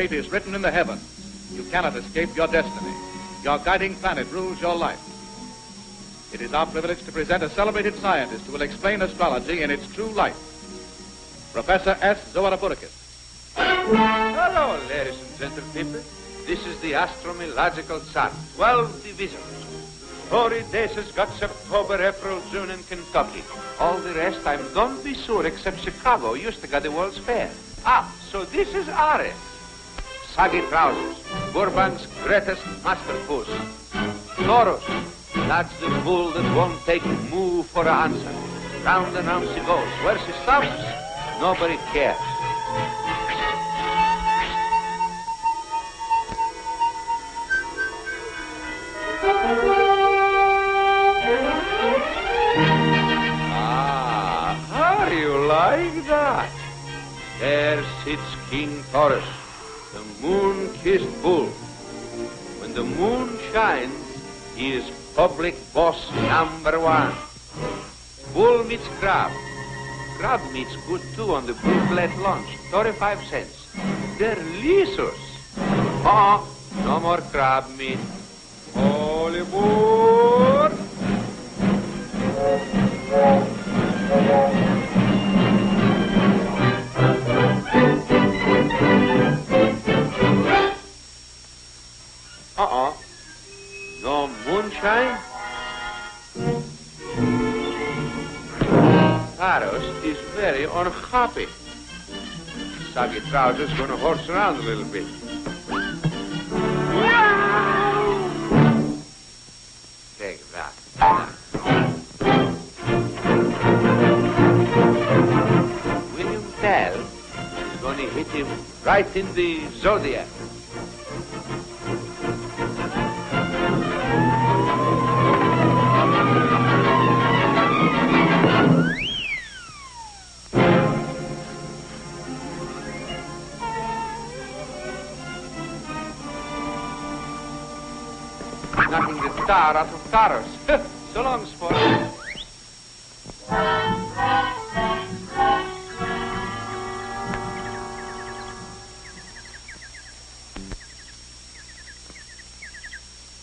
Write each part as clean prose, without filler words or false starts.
fate is written in the heavens. You cannot escape your destiny. Your guiding planet rules your life. It is our privilege to present a celebrated scientist who will explain astrology in its true light. Professor S. Zoaraburkis. Hello, ladies and gentlemen. This is the astrological chart. 12 divisions. 40 days has got October, April, June in Kentucky. All the rest I don't be sure except Chicago used to got the World's Fair. So this is Aries. Saggy trousers. Burbank's greatest masterpiece. Taurus. That's the bull that won't take moo for an answer. Round and round she goes. Where she stops, nobody cares. How do you like that? There sits King Taurus, the moon-kissed bull. When the moon shines, he is public boss #1. Bull meets crab. Crab meets good too on the blue plate lunch, 35 cents. Delicious. No more crab meat. Hollywood. No moonshine? Taurus is very unhappy. Saggy trousers gonna horse around a little bit. Take that. William Tell is gonna hit him right in the zodiac. Knocking the star out of Taurus. So long, sport.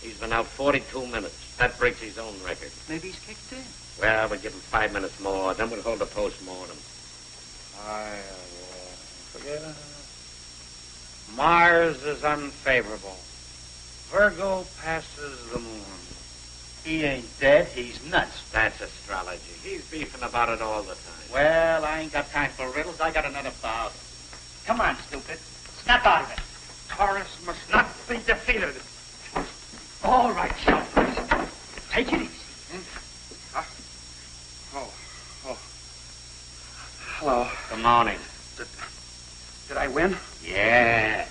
He's been out 42 minutes. That breaks his own record. Maybe he's kicked in. Well, we'll give him 5 minutes more, then we'll hold a post-mortem. Forget it. Mars is unfavorable. Virgo passes the moon. He ain't dead, he's nuts. That's astrology. He's beefing about it all the time. Well, I ain't got time for riddles. I got another 1,000. Come on, stupid. Snap out of it. Taurus must not be defeated. All right, shelters. Take it easy. Hello. Good morning. Did I win? Yeah.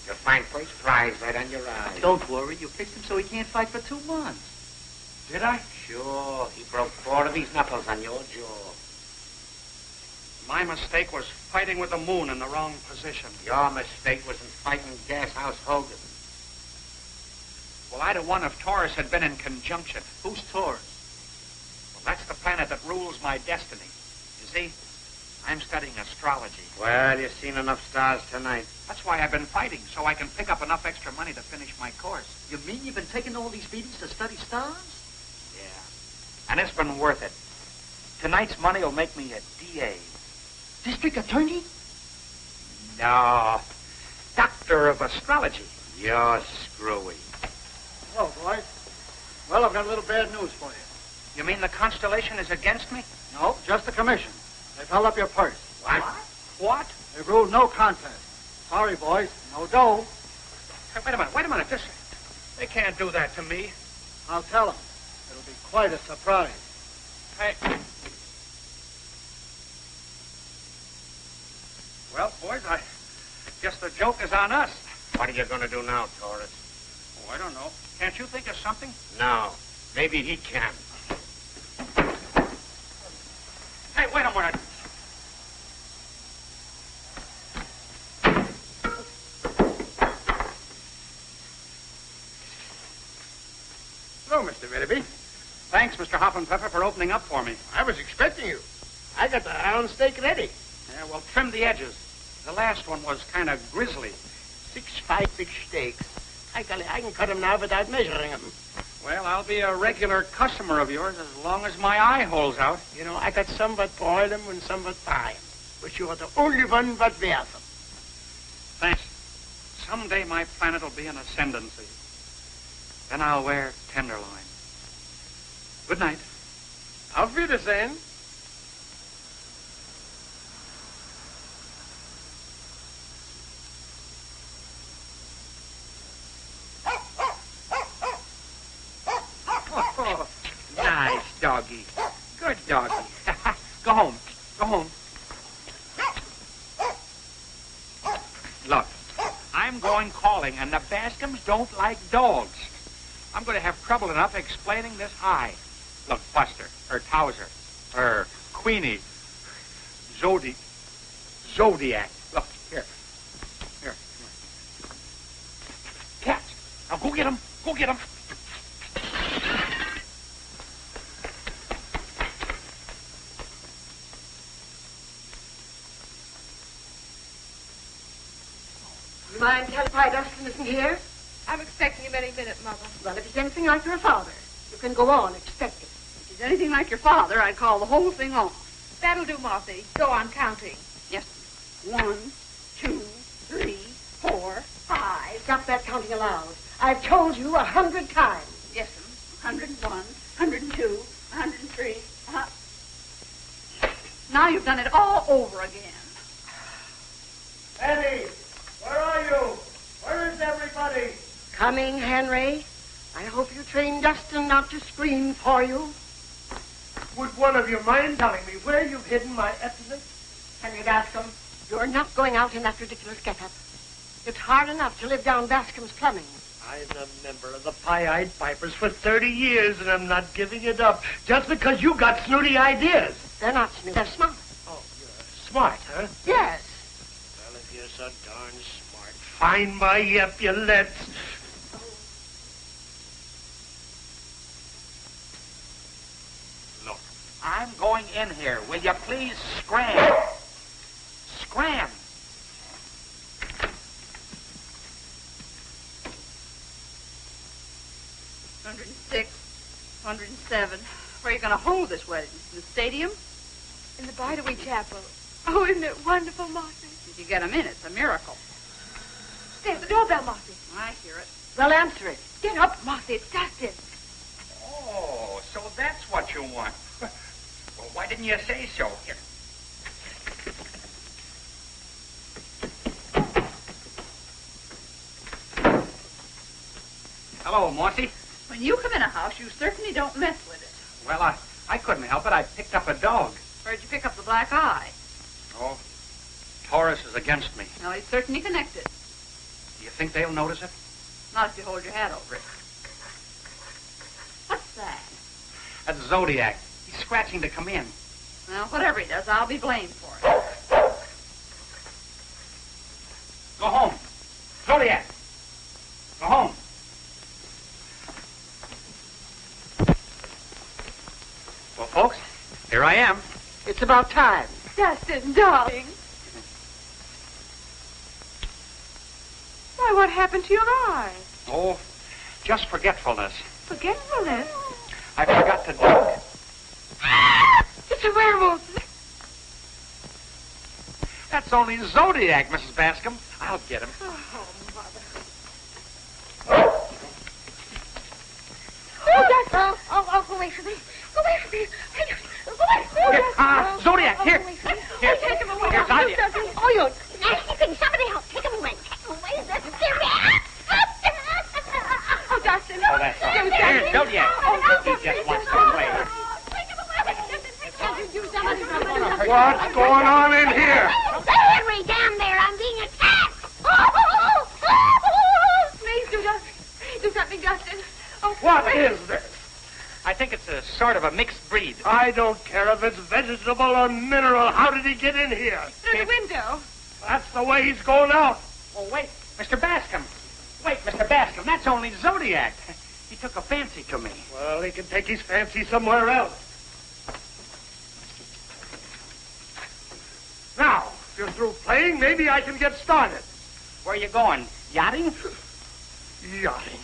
You'll find first prize right on your eye. Don't worry. You fixed him so he can't fight for 2 months. Did I? Sure. He broke 4 of these knuckles on your jaw. My mistake was fighting with the moon in the wrong position. Your mistake was in fighting Gashouse Hogan. Well, I'd have won if Taurus had been in conjunction. Who's Taurus? Well, that's the planet that rules my destiny. You see, I'm studying astrology. Well, you've seen enough stars tonight. That's why I've been fighting, so I can pick up enough extra money to finish my course. You mean you've been taking all these beatings to study stars? Yeah. And it's been worth it. Tonight's money will make me a DA. District attorney? No. Doctor of astrology. You're screwy. Hello, boys. Well, I've got a little bad news for you. You mean the constellation is against me? No, just the commission. They've held up your purse. What? What? They've ruled no contest. Sorry, boys. No dough. Hey, wait a minute. They can't do that to me. I'll tell them. It'll be quite a surprise. Hey. Well, boys, I guess the joke is on us. What are you going to do now, Taurus? Oh, I don't know. Can't you think of something? No. Maybe he can. Hey, wait a minute. Hello, Mr. Willoughby. Thanks, Mr. Hoppenpfeffer, for opening up for me. I was expecting you. I got the round steak ready. Yeah, well, trim the edges. The last one was kind of grisly. 6 big steaks. I can cut them now without measuring them. Well, I'll be a regular customer of yours as long as my eye holds out. You know, I got some but boil them and some but fry them. But you are the only one but wears them. Thanks. Someday my planet will be in ascendancy. Then I'll wear tenderloin. Good night. Auf Wiedersehen. Oh, nice doggy. Good doggy. Go home. Go home. Look, I'm going calling, and the Bascom's don't like dogs. I'm going to have trouble enough explaining this high. Look, Buster, or Towser, or Queenie, Zodiac. Look, here. Here. Cats. Now go get them. Go get them. You mind telling why Dustin isn't here? I'm expecting him any minute, Mother. Well, if he's anything like your father, you can go on expecting. If he's anything like your father, I'd call the whole thing off. That'll do, Marthy. Go on counting. Yes. 1, 2, 3, 4, 5. Stop that counting aloud. I've told you 100 times. Yes, 101, 102, 103. Now you've done it all over again. Eddie, where are you? Where is everybody? Coming, Henry. I hope you trained Dustin not to scream for you. Would one of you mind telling me where you've hidden my epaulettes? Henry Bascom, you're not going out in that ridiculous get-up. It's hard enough to live down Bascom's plumbing. I'm a member of the Pie-Eyed Pipers for 30 years, and I'm not giving it up just because you got snooty ideas. They're not snooty, they're smart. Oh, you're smart, huh? Yes. Well, if you're so darn smart, find my epaulettes. Look, I'm going in here. Will you please scram? Scram. $106, $107. Where are you going to hold this wedding? In the stadium? In the Bidewee Chapel. Oh, isn't it wonderful, Marthy? If you get them in, it's a miracle. There's the doorbell, Marthy. I hear it. Well, answer it. Get up, Marthy. It's Dustin. Oh, so that's what you want. Well, why didn't you say so? Here. Hello, Marcy. When you come in a house, you certainly don't mess with it. Well, I couldn't help it. I picked up a dog. Where'd you pick up the black eye? Oh, Taurus is against me. Well, he's certainly connected. Do you think they'll notice it? Not if you hold your hat over it. What's that? That's Zodiac. He's scratching to come in. Well, whatever he does, I'll be blamed for it. Go home. Zodiac. Go home. Well, folks, here I am. It's about time. Dustin, darling. Why, what happened to your eye? Oh, just forgetfulness. Forgetfulness? I forgot to duck. It's a werewolf. That's only Zodiac, Mrs. Bascom. I'll get him. Oh, Mother. Oh, Dustin. Oh, go away from me. Go away from me. Go away from me. Here, Zodiac, here. Here, take him away. Here's Anya. Oh, you nasty thing. Somebody help. Take him away. Take him away. Oh, Dustin. Oh, that's all. Here's Zodiac. He just wants to play. What's going on in here? Henry, down there. I'm being attacked. Please do something, Dustin. Oh, What please. is this? I think it's a sort of a mixed breed. I don't care if it's vegetable or mineral. How did he get in here? Through the window. That's the way he's going out. Oh, wait, Mr. Bascom. Wait, Mr. Bascom, that's only Zodiac. He took a fancy to me. Well, he can take his fancy somewhere else. Now, if you're through playing, maybe I can get started. Where are you going? Yachting? Yachting.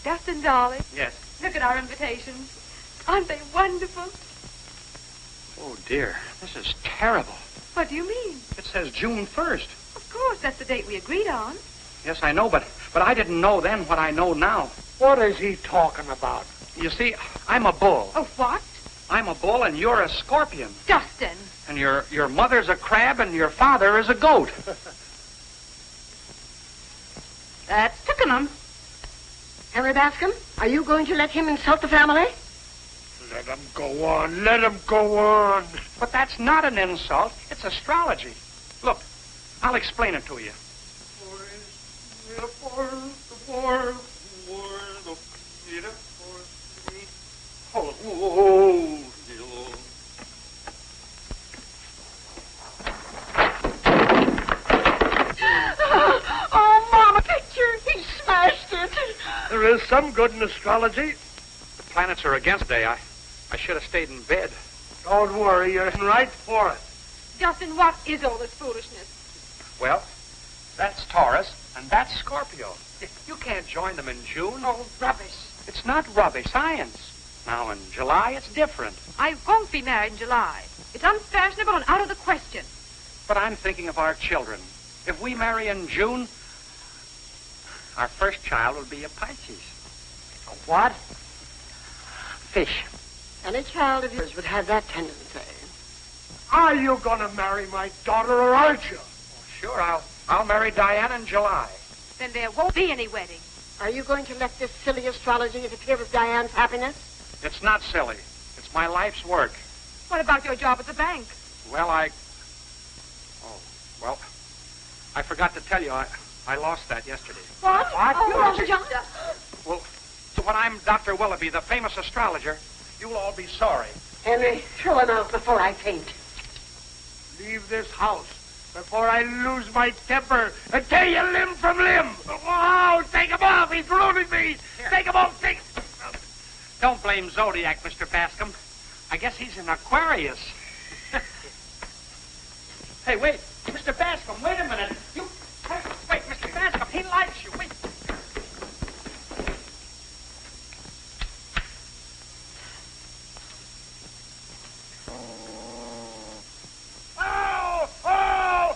Dustin, darling, Yes. look at our invitations. Aren't they wonderful? Oh, dear. This is terrible. What do you mean? It says June 1st. Of course, that's the date we agreed on. Yes, I know, but I didn't know then what I know now. What is he talking about? You see, I'm a bull. Oh, what? I'm a bull and you're a scorpion. Dustin. And your mother's a crab and your father is a goat. That's Twickenham. Henry Bascom, are you going to let him insult the family? Let him go on. Let him go on. But that's not an insult. It's astrology. Look, I'll explain it to you. Oh, Mama, picture. He smashed it. There is some good in astrology. The planets are against day. I should have stayed in bed. Don't worry, you're right for it. Dustin, what is all this foolishness? Well, that's Taurus and that's Scorpio. You can't join them in June. Oh, rubbish. It's not rubbish, science. Now, in July, it's different. I won't be married in July. It's unfashionable and out of the question. But I'm thinking of our children. If we marry in June, our first child will be a Pisces. A what? Fish. Any child of yours would have that tendency. Are you going to marry my daughter or aren't you? Sure, I'll marry Diane in July. Then there won't be any wedding. Are you going to let this silly astrology interfere with Diane's happiness? It's not silly. It's my life's work. What about your job at the bank? Well, I forgot to tell you, I lost that yesterday. What? Oh, You lost your job? Well, so when I'm Dr. Willoughby, the famous astrologer, you'll all be sorry. Henry, throw him out before I faint. Leave this house before I lose my temper and tear you limb from limb. Oh, take him off. He's ruining me. Here. Take him off. Take... Don't blame Zodiac, Mr. Bascom. I guess he's an Aquarius. Hey, wait. Mr. Bascom, wait a minute. Wait, Mr. Bascom, he likes you. Wait. Oh! Oh!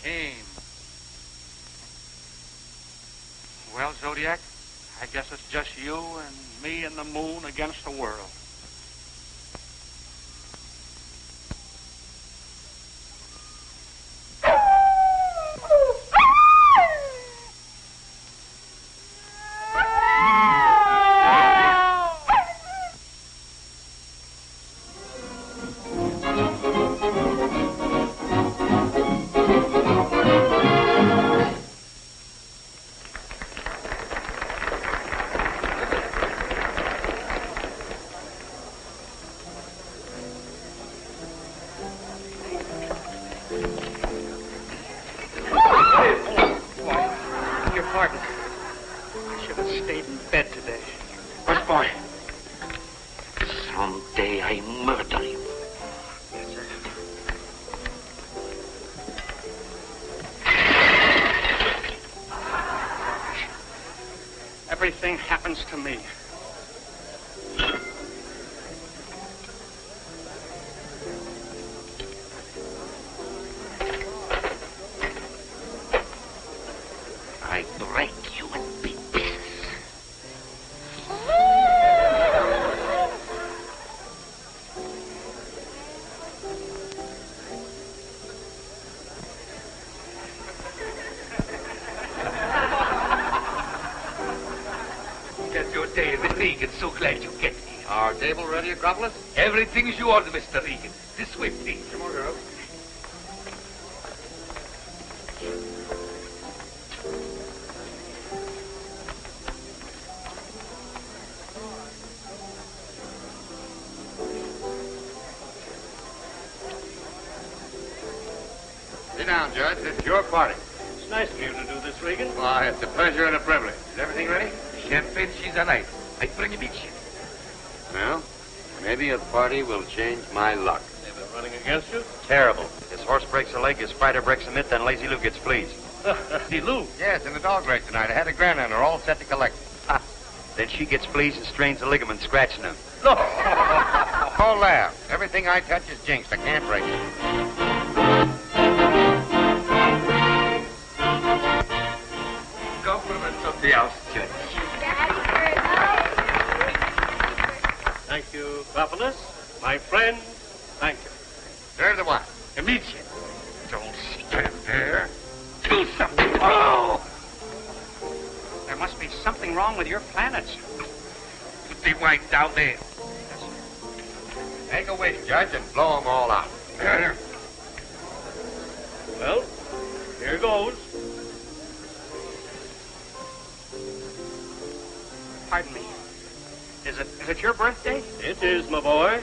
Shame. Well, Zodiac, I guess it's just you and me and the moon against the world. Pardon. I should have stayed in bed today. What boy? Someday I murder you. Yes, sir. Everything happens to me. I break you in big pieces. Get your day, Mr. Regan. So glad you get here. Our table ready, Acropolis? Everything's you order, Mr. Regan. This swiftly. Come on, girls. Sit down, Judge. It's your party. It's nice of you to do this, Regan. Why, it's a pleasure and a privilege. Is everything ready? Champagne she's alive. I bring it each. Well, maybe a party will change my luck. They've been running against you? Terrible. His horse breaks a leg, his fighter breaks a mitt, then Lazy Lou gets fleas. See, Lou. Yes, in the dog race tonight. I had a grand on her, all set to collect. Ha. Then she gets fleas and strains a ligament, scratching him. No. Don't laugh. Everything I touch is jinxed. I can't break it. Compliments of the house, Judge. Thank you, Theophilus. My friend, thank you. Serve the wine. Amici, don't stand there. Do something. Oh! There must be something wrong with your planets. Put the wine down there. Make a wish, Judge, and blow them all out. Well, here goes. Pardon me. Is it your birthday? It is, my boy.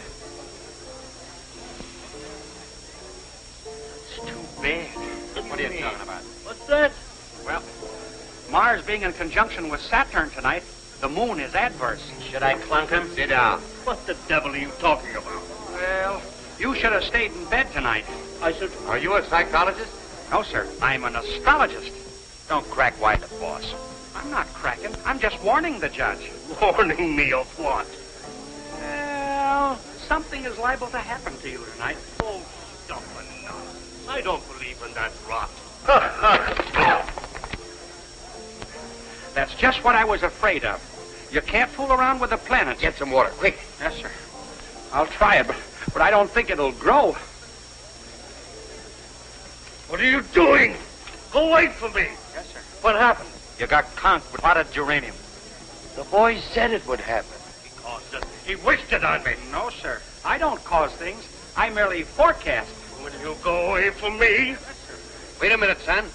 It's too bad. What are you talking about? What's that? Well, Mars being in conjunction with Saturn tonight, the moon is adverse. Should I clunk him? Sit down. What the devil are you talking about? Well, you should have stayed in bed tonight. I should... Are you a psychologist? No, sir. I'm an astrologist. Don't crack wide the boss. I'm not cracking. I'm just warning the judge. Warning me of what? Well, something is liable to happen to you tonight. Oh, stop and nonsense. I don't believe in that rot. That's just what I was afraid of. You can't fool around with the planets. Get some water, quick. Yes, sir. I'll try it, but I don't think it'll grow. What are you doing? Go away from me. Yes, sir. What happened? You got conked with potted geranium. The boy said it would happen. Because he wished it on me. No, sir. I don't cause things. I merely forecast. Will you go away from me? Wait a minute, son.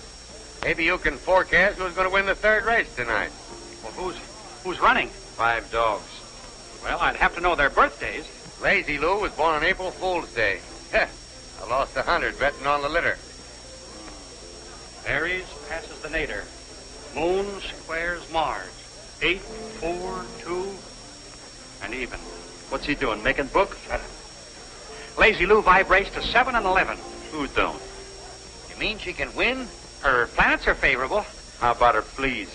Maybe you can forecast who's going to win the third race tonight. Well, who's running? 5 dogs. Well, I'd have to know their birthdays. Lazy Lou was born on April Fool's Day. I lost 100 betting on the litter. Aries passes the nadir. Moon squares Mars. 8, 4, 2, and even. What's he doing, making books? Lazy Lou vibrates to 7 and 11. Who don't? You mean she can win? Her planets are favorable. How about her fleas?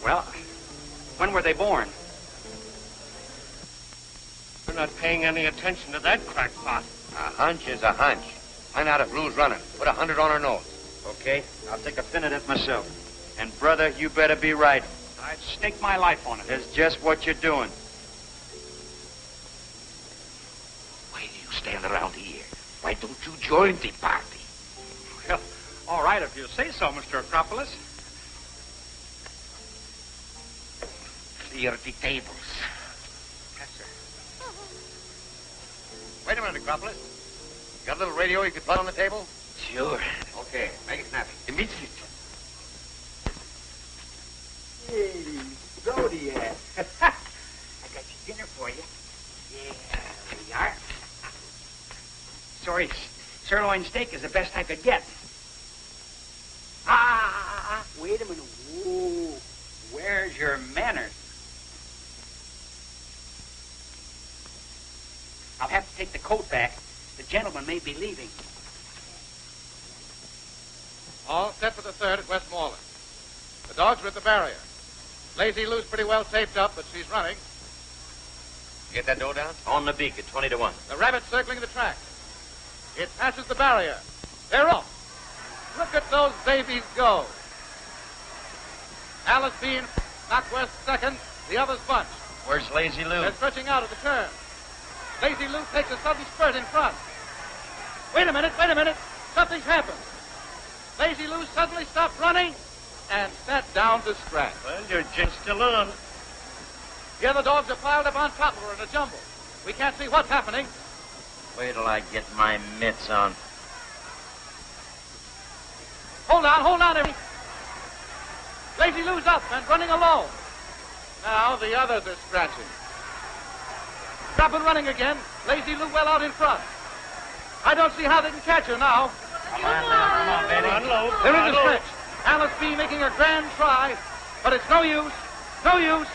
Well, when were they born? You're not paying any attention to that crackpot. A hunch is a hunch. Find out if Lou's running. Put 100 on her nose. Okay, I'll take a fin at it myself. And, brother, you better be right. I'd stake my life on it. That's just what you're doing. Why do you stand around here? Why don't you join the party? Well, all right, if you say so, Mr. Acropolis. Clear the tables. Yes, sir. Wait a minute, Acropolis. You got a little radio you could plug on the table? Sure. Okay, make it snappy. Immediately. Hey, Zodiac. I got your dinner for you. Yeah, there we are. Sorry, sirloin steak is the best I could get. Wait a minute. Whoa, where's your manners? I'll have to take the coat back. The gentleman may be leaving. All set for the third at Westmoreland. The dogs are at the barrier. Lazy Lou's pretty well taped up, but she's running. You get that dough down? On the beak at 20 to 1. The rabbit's circling the track. It passes the barrier. They're off. Look at those babies go. Alice Bean, Knockwest second, the others bunch. Where's Lazy Lou? They're stretching out at the turn. Lazy Lou takes a sudden spurt in front. Wait a minute. Something's happened. Lazy Lou suddenly stopped running and sat down to scratch. Well, your gent's still on. The other dogs are piled up on top of her in a jumble. We can't see what's happening. Wait till I get my mitts on. Hold on, everybody. Lazy Lou's up and running alone. Now the others are scratching. Stop and running again. Lazy Lou well out in front. I don't see how they can catch her now. on, Betty. Unload. They're in the stretch. Alice B making a grand try, but it's no use. No use.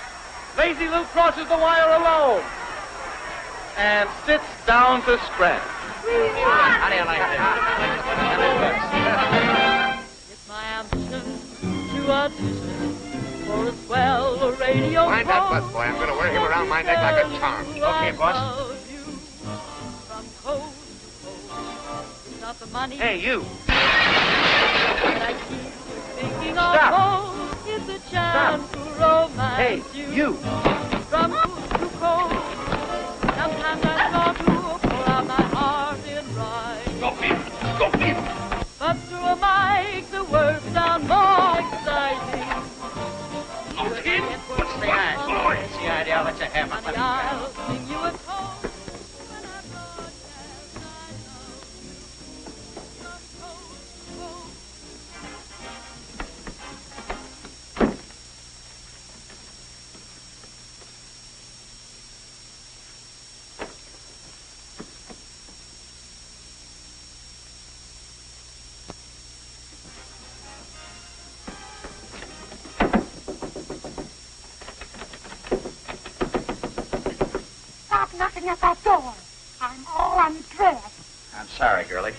Lazy Lou crosses the wire alone and sits down to scratch. How do you like this? It's my ambition to audition for a swell radio. Mind that bus boy. I'm going to wear him around my neck like a charm. Okay, boss. From coast to coast. It's not the money. Hey, you. That I keep thinking of. Stop. Oh, it's a chance to romance Hey, you. From coast to coast. Sometimes I long to pour out my heart in rhyme. Go, Peter. Go, Peter. But through a mic, the words sound more exciting. Look in. What's the What's the idea? I'll let you have And it. I'll sing you a song when I broadcast I love you from coast to coast. Stop knocking at that door. I'm all undressed. I'm sorry, girlie.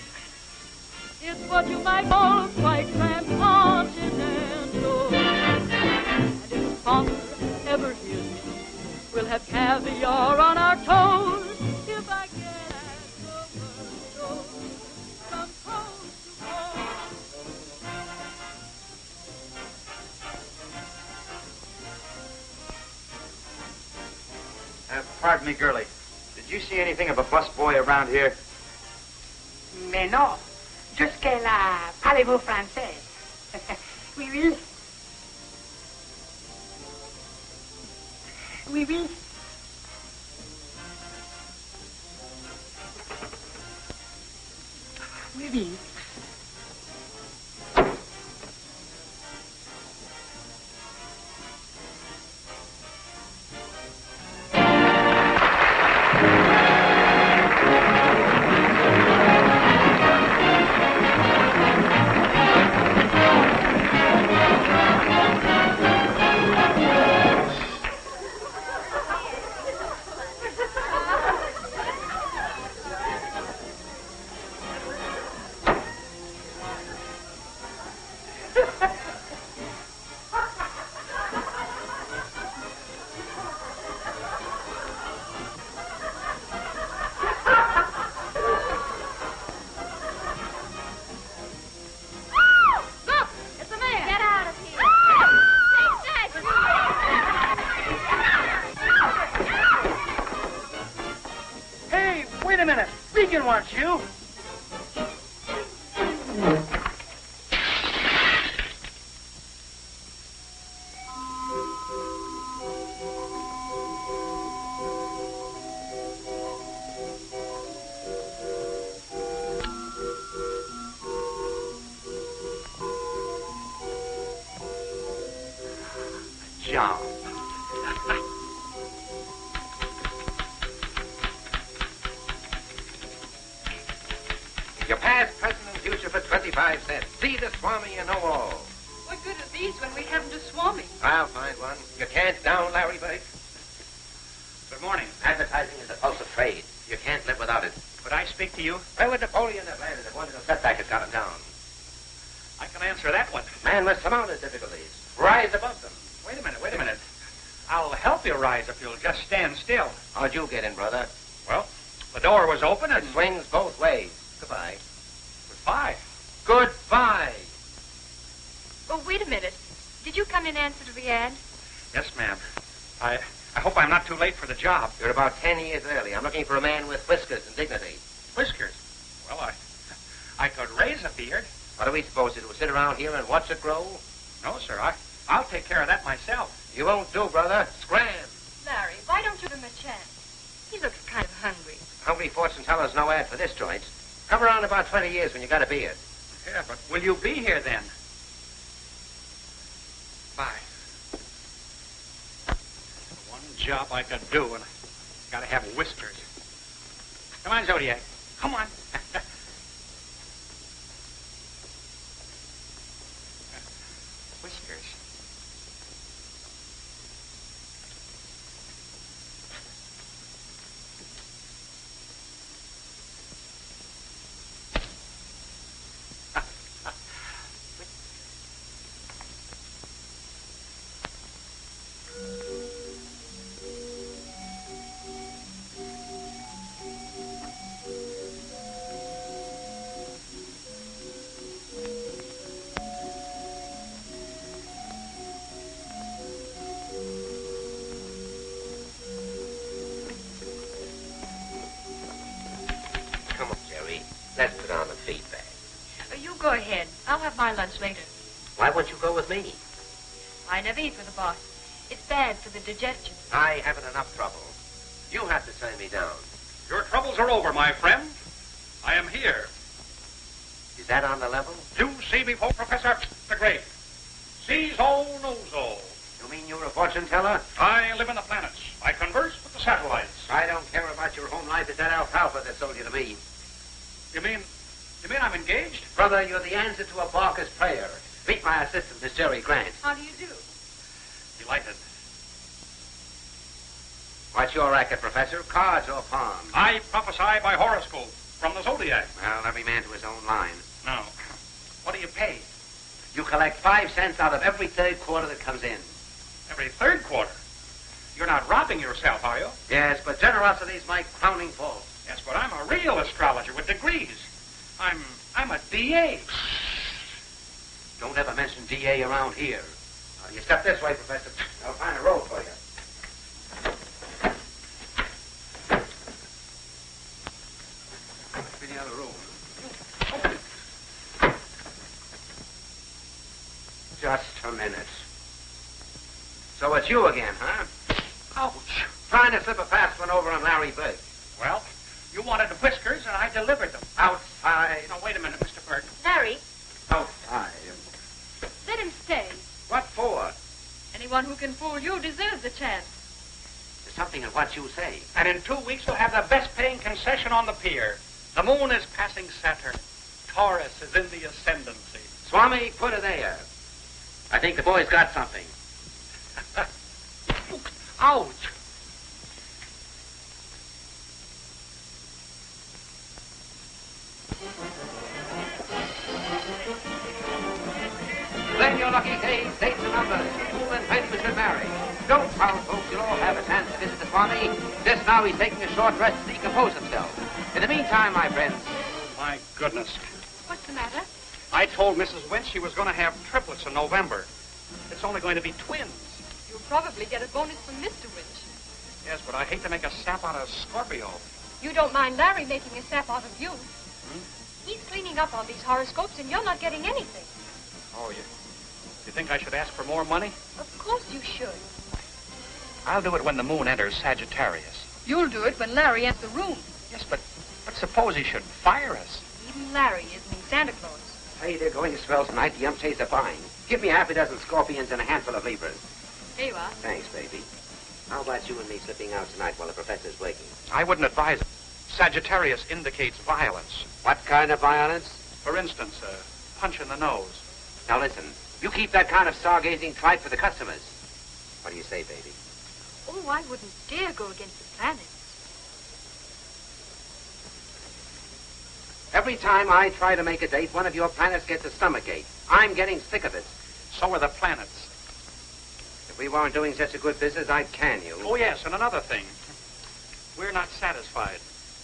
It's what you might call quite transcontinental. And if sponsor ever hears me, we'll have caviar on our toes. If I get as the word goes, from coast to coast. Pardon me, girlie. Did you see anything of a busboy around here? Mais non. Jusque-là, parlez-vous français? Oui, oui. Oui, oui. Oui, oui. Look, it's a man. Get out of here. Take that. Hey, wait a minute. Regan wants you. John. Your past, present, and future for 25 cents. See the Swami you know all. What good are these when we haven't a Swami? I'll find one. You can't down Larry Bird. Good morning. Advertising is the pulse of trade. You can't live without it. Could I speak to you? Where would Napoleon have landed if one little setback had got him down? I can answer that one. Man must surmount his difficulties. Rise above them. Wait a minute. I'll help you rise if you'll just stand still. How'd you get in, brother? Well, the door was open It and... swings both ways. Goodbye. Goodbye. Goodbye. Oh, wait a minute. Did you come in answer to the ad? Yes, ma'am. I hope I'm not too late for the job. You're about 10 years early. I'm looking for a man with whiskers and dignity. Whiskers? Well, I could raise a beard. What are we supposed to do? Sit around here and watch it grow? No, sir. I'll take care of that myself. You won't do, brother. Scram. Larry, why don't you give him a chance? He looks kind of hungry. Hungry fortune teller's no ad for this joint. Come around about 20 years when you got a beard. Yeah, but will you be here then? Bye. One job I could do, and I gotta have whiskers. Come on, Zodiac. Come on. my lunch later. Why won't you go with me? I never eat with the boss. It's bad for the digestion. I haven't enough trouble. You have to turn me down. Your troubles are over, my friend. I am here. Is that on the level? You see before Professor the Great. Sees all, knows all. You mean you're a fortune teller? I live in the planets. I converse with the satellites. I don't care about your home life. It's that alfalfa that sold you to me. You mean I'm engaged? Brother, you're the answer to a Barker's prayer. Meet my assistant, Miss Jerry Grant. How do you do? Delighted. What's your racket, Professor? Cards or palms? I prophesy by horoscope from the zodiac. Well, every man to his own line. Now, what do you pay? You collect 5 cents out of every third quarter that comes in. Every third quarter? You're not robbing yourself, are you? Yes, but generosity's my crowning fault. Yes, but I'm a real astrologer with degrees. I'm a DA. Don't ever mention DA around here. You step this way, Professor. I'll find a roll for you. In the other room. Just a minute. So it's you again, huh? Ouch. Trying to slip a fast one over on Larry Bird. Well, you wanted the whiskers, and I delivered them. Outside. Now, wait a minute, Mr. Burke. Larry, Outside. let him stay. What for? Anyone who can fool you deserves a chance. There's something in what you say. And in 2 weeks, we'll have the best-paying concession on the pier. The moon is passing Saturn. Taurus is in the ascendancy. Swami, put it there. I think the boy's got something. Ouch. Then your lucky days, dates and numbers, who and when we should marry. Don't proud folks, you'll all have a chance to visit the Swami. Just now he's taking a short rest to decompose himself. In the meantime, my friends. My goodness. What's the matter? I told Mrs. Winch she was going to have triplets in November. It's only going to be twins. You'll probably get a bonus from Mr. Winch. Yes, but I hate to make a sap out of Scorpio. You don't mind Larry making a sap out of you. He's cleaning up on these horoscopes, and you're not getting anything. Oh, you think I should ask for more money? Of course you should. I'll do it when the moon enters Sagittarius. You'll do it when Larry enters the room. Yes, but suppose he should fire us. Even Larry isn't he Santa Claus. Hey, they're going to swell tonight. The umchays are buying. Give me half a dozen scorpions and a handful of Libras. Here you are. Thanks, baby. How about you and me slipping out tonight while the professor's waking? I wouldn't advise it. Sagittarius indicates violence. What kind of violence? For instance, a punch in the nose. Now listen, you keep that kind of stargazing tripe for the customers. What do you say, baby? Oh, I wouldn't dare go against the planets. Every time I try to make a date, one of your planets gets a stomachache. I'm getting sick of it. So are the planets. If we weren't doing such a good business, I'd can you. Oh, yes, and another thing. We're not satisfied.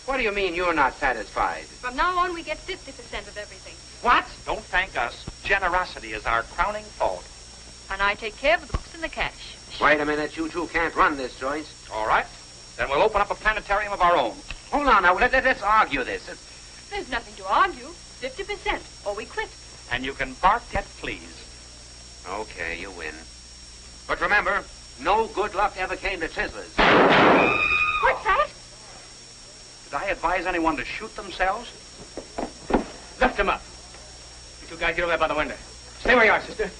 What do you mean you're not satisfied? From now on, we get 50% of everything. What? Don't thank us. Generosity is our crowning fault. And I take care of the books and the cash. Wait a minute. You two can't run this joint. All right. Then we'll open up a planetarium of our own. Hold on now. Let's argue this. There's nothing to argue. 50%, or we quit. And you can bark at fleas. Okay, you win. But remember, no good luck ever came to Chislers. What's that? Did I advise anyone to shoot themselves? Lift him up. You two guys get over there by the window. Stay where you are, sister.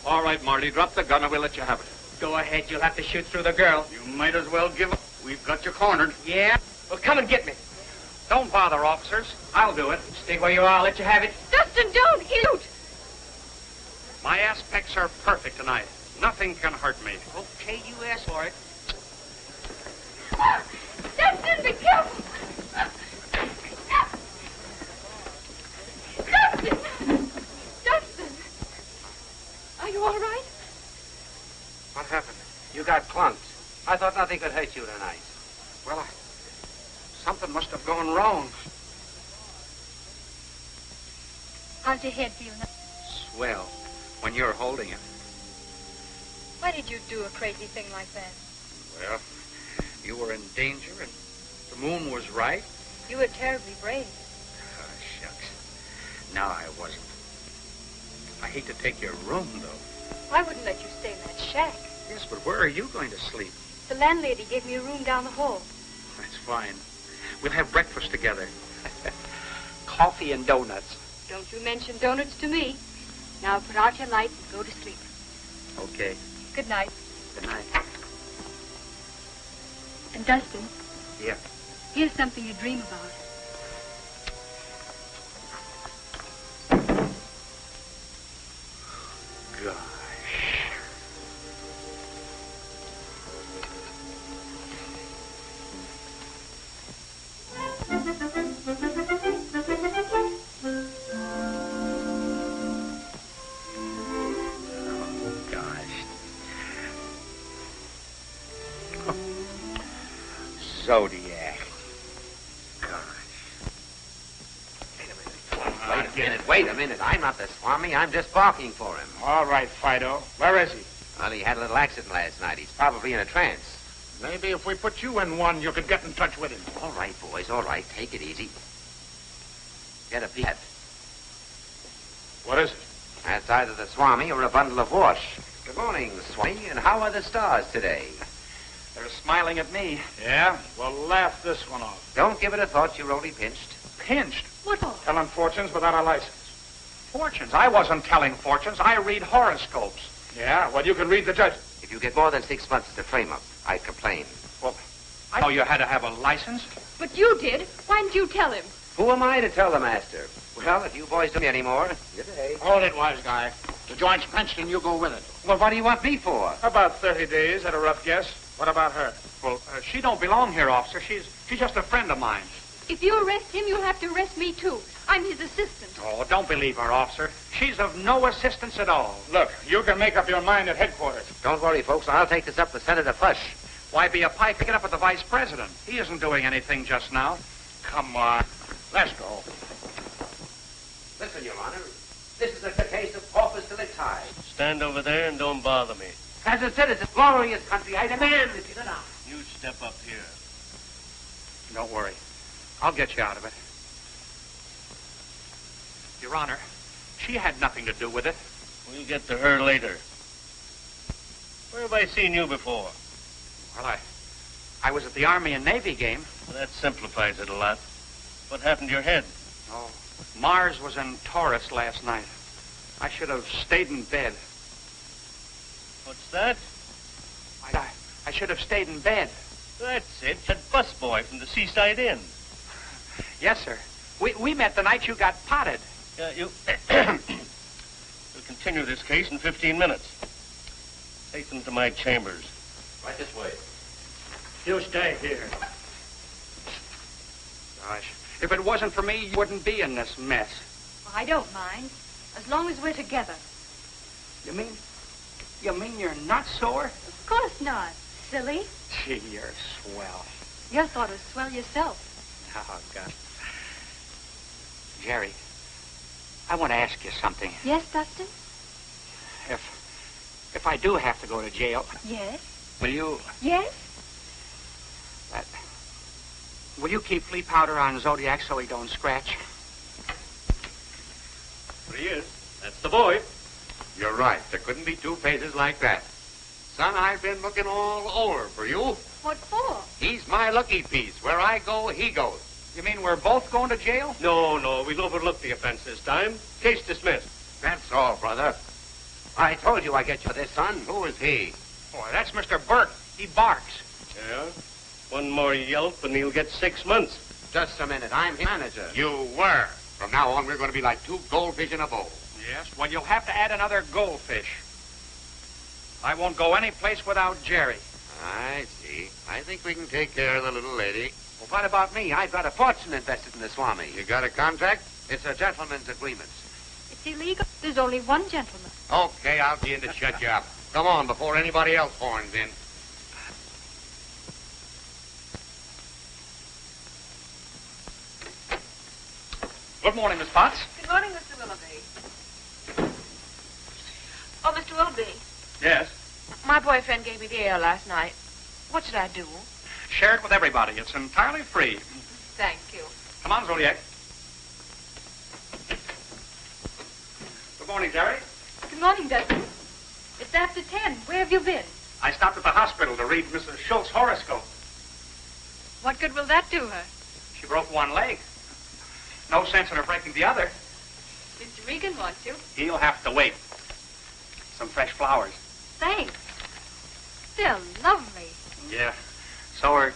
All right, Marty, drop the gun and we'll let you have it. Go ahead. You'll have to shoot through the girl. You might as well give up. We've got you cornered. Yeah? Well, come and get me. Don't bother, officers. I'll do it. Stay where you are. I'll let you have it. Dustin, don't shoot! My aspects are perfect tonight. Nothing can hurt me. Okay, you asked for it. Dustin, be careful! Dustin! Dustin! Are you all right? What happened? You got clunked. I thought nothing could hurt you tonight. Well, something must have gone wrong. How's your head feel now? Swell, when you're holding it. Why did you do a crazy thing like that? Well, you were in danger and the moon was right. You were terribly brave. Oh, shucks. No, I wasn't. I hate to take your room, though. I wouldn't let you stay in that shack. Yes, but where are you going to sleep? The landlady gave me a room down the hall. That's fine. We'll have breakfast together. Coffee and donuts. Don't you mention donuts to me. Now put out your light and go to sleep. Okay. Good night. Good night. And Dustin, Yeah. here's something to dream about. Gosh. Zodiac. Wait a minute. I'm not the Swami. I'm just barking for him. All right, Fido. Where is he? Well, he had a little accident last night. He's probably in a trance. Maybe if we put you in one, you could get in touch with him. All right, boys. All right. Take it easy. Get a peek at. What is it? That's either the Swami or a bundle of wash. Good morning, Swami. And how are the stars today? They're smiling at me. Yeah? Well, laugh this one off. Don't give it a thought. You're only pinched. Pinched. What for? Telling fortunes without a license. Fortunes. I wasn't telling fortunes. I read horoscopes. Yeah? Well, you can read the judge. If you get more than 6 months as a frame-up, I'd complain. Well, I know you had to have a license. But you did. Why didn't you tell him? Who am I to tell the master? Well, if you boys don't anymore, good day. Hold it, wise guy. The joint's pinched and you go with it. Well, what do you want me for? About 30 days at a rough guess. What about her? Well, she don't belong here, officer. She's just a friend of mine. If you arrest him, you'll have to arrest me, too. I'm his assistant. Oh, don't believe her, officer. She's of no assistance at all. Look, you can make up your mind at headquarters. Don't worry, folks. I'll take this up with Senator Fush. Why be a pike? Pick it up with the vice president. He isn't doing anything just now. Come on. Let's go. Listen, Your Honor. This is a case of corpus delicti. Stand over there and don't bother me. As a citizen of glorious country, I demand that you sit down. You step up here. Don't worry. I'll get you out of it. Your Honor, she had nothing to do with it. We'll get to her later. Where have I seen you before? Well, I was at the Army and Navy game. Well, that simplifies it a lot. What happened to your head? Oh, Mars was in Taurus last night. I should have stayed in bed. What's that? I should have stayed in bed. That's it. That busboy from the Seaside Inn. Yes, sir. We met the night you got potted. You... We'll continue this case in 15 minutes. Take them to my chambers. Right this way. You stay here. Gosh, if it wasn't for me, you wouldn't be in this mess. Well, I don't mind, as long as we're together. You mean you're not sore? Of course not. Silly. Gee, you're swell. You thought it was swell yourself. Oh, God. Jerry, I want to ask you something. Yes, Dustin? If I do have to go to jail, Yes. will you... Yes? Will you keep flea powder on Zodiac so he don't scratch? There he is. That's the boy. You're right. There couldn't be two faces like that. Son, I've been looking all over for you. What for? He's my lucky piece. Where I go, he goes. You mean we're both going to jail? No. We've overlooked the offense this time. Case dismissed. That's all, brother. I told you I get you for this, son. Who is he? Boy, that's Mr. Burke. He barks. Yeah? One more yelp and he'll get 6 months. Just a minute. I'm his manager. You were. From now on, we're going to be like two goldfish in a bowl. Yes, well, you'll have to add another goldfish. I won't go any place without Jerry. I see. I think we can take care of the little lady. Well, what about me? I've got a fortune invested in the Swami. You got a contract? It's a gentleman's agreement. It's illegal. There's only one gentleman. Okay, I'll be in to shut you up. Come on, before anybody else horns in. Good morning, Miss Potts. Good morning, Mr. Willoughby. Oh, Mr. Willoughby, Yes. my boyfriend gave me the air last night. What should I do? Share it with everybody. It's entirely free. Thank you. Come on, Zodiac. morning, Jerry. Good morning, Dustin. It's after 10. Where have you been? I stopped at the hospital to read Mrs. Schultz's horoscope. What good will that do her? She broke one leg. No sense in her breaking the other. Mr. Regan wants you. He'll have to wait. Some fresh flowers. Thanks. They're lovely. Yeah. So are...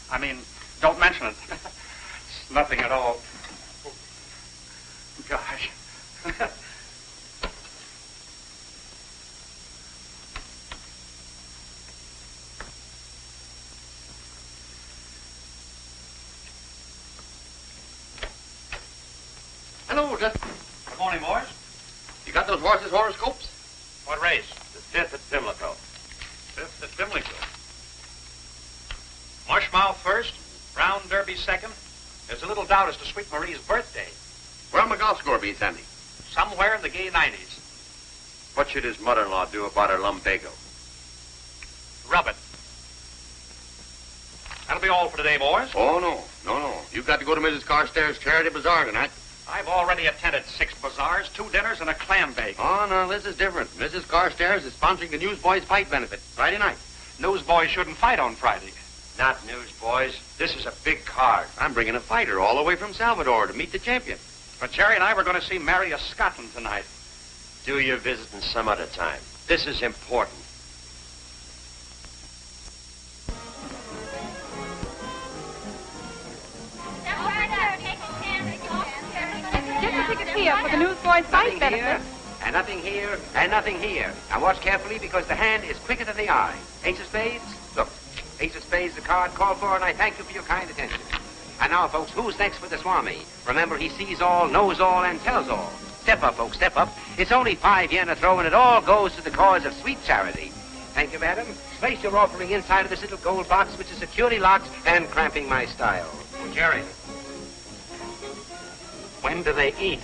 I mean, don't mention it. It's nothing at all. Gosh. Hello, Justin. Good morning, boys. You got those horses' horoscopes? What race? The 5th at Pimlico. 5th at Pimlico. Marshmouth first, Brown Derby second. There's a little doubt as to Sweet Marie's birthday. Where'll my golf score be, Sandy? Somewhere in the gay 90s. What should his mother-in-law do about her lumbago? Rub it. That'll be all for today, boys. Oh, no. You've got to go to Mrs. Carstairs' charity bazaar tonight. I've already attended 6 bazaars, 2 dinners, and a clam bake. Oh, no, this is different. Mrs. Carstairs is sponsoring the Newsboys Fight Benefit Friday night. Newsboys shouldn't fight on Friday. Not Newsboys. This is a big card. I'm bringing a fighter all the way from Salvador to meet the champion. But Jerry and I were going to see Mary of Scotland tonight. Do your visiting some other time. This is important. Get the ticket here for the Newsboys Fight Benefit. And nothing here, and nothing here. Now watch carefully because the hand is quicker than the eye. Ace of spades? Look, ace of spades, the card called for, and I thank you for your kind attention. And now, folks, who's next for the Swami? Remember, he sees all, knows all, and tells all. Step up, folks, step up. It's only 5 yen a throw, and it all goes to the cause of sweet charity. Thank you, madam. Place your offering inside of this little gold box, which is securely locked and cramping my style. Oh, Jerry. When do they eat?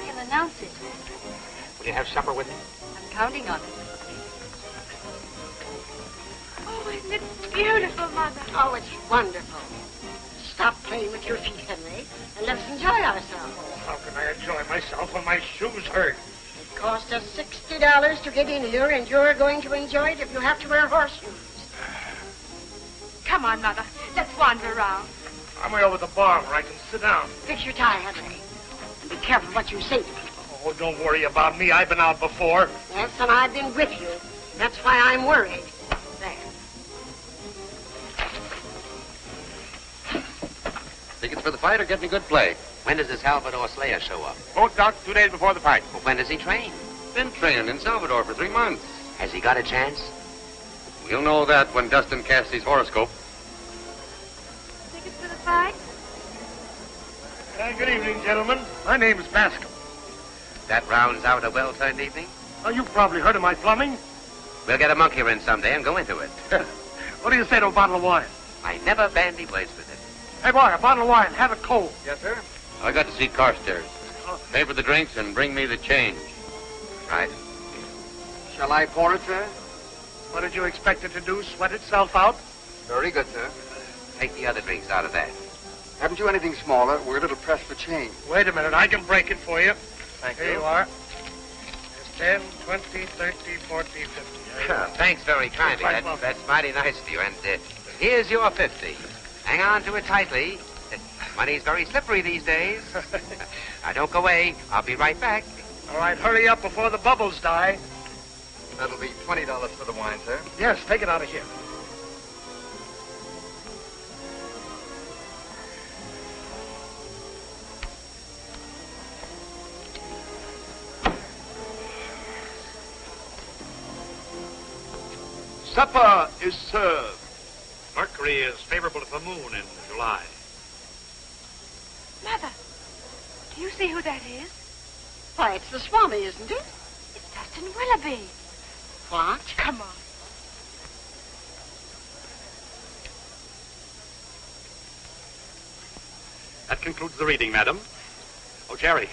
He'll announce it. Will you have supper with me? I'm counting on it. Oh, isn't it beautiful, Mother? Oh, it's wonderful. Stop playing with your feet, Henry, and let's enjoy ourselves. How can I enjoy myself when my shoes hurt? It cost us $60 to get in here, and you're going to enjoy it if you have to wear horseshoes. Come on, Mother. Let's wander around. I'm way over the bar where I can sit down. Fix your tie, Henry. And be careful what you say to people. Oh, don't worry about me. I've been out before. Yes, and I've been with you. That's why I'm worried. There. Tickets for the fight or getting a good play? When does the Salvador Slayer show up? Boat docked 2 days before the fight. Well, when does he train? Been training in Salvador for 3 months. Has he got a chance? We'll know that when Dustin casts his horoscope. Tickets for the fight? Good evening, gentlemen. My name is Bascom. That rounds out a well-turned evening. Oh, you've probably heard of my plumbing. We'll get a monkey wrench someday and go into it. What do you say to a bottle of wine? I never bandy words with it. Hey, boy, a bottle of wine. Have it cold. Yes, sir. I got to see Carstairs. Pay for the drinks and bring me the change. Right. Shall I pour it, sir? What did you expect it to do, sweat itself out? Very good, sir. Take the other drinks out of that. Haven't you anything smaller? We're a little pressed for change. Wait a minute. I can break it for you. Thank Here you are. There's 10, 20, 30, 40, 50. Thanks very kindly. Right, Bob. That's mighty nice of you. And here's your 50. Hang on to it tightly. Money's very slippery these days. Now, don't go away. I'll be right back. All right, hurry up before the bubbles die. That'll be $20 for the wine, sir. Yes, take it out of here. Supper is served. Mercury is favorable to the moon in July. Mother, do you see who that is? Why, it's the Swami, isn't it? It's Dustin Willoughby. What? Come on. That concludes the reading, madam. Oh, Jerry,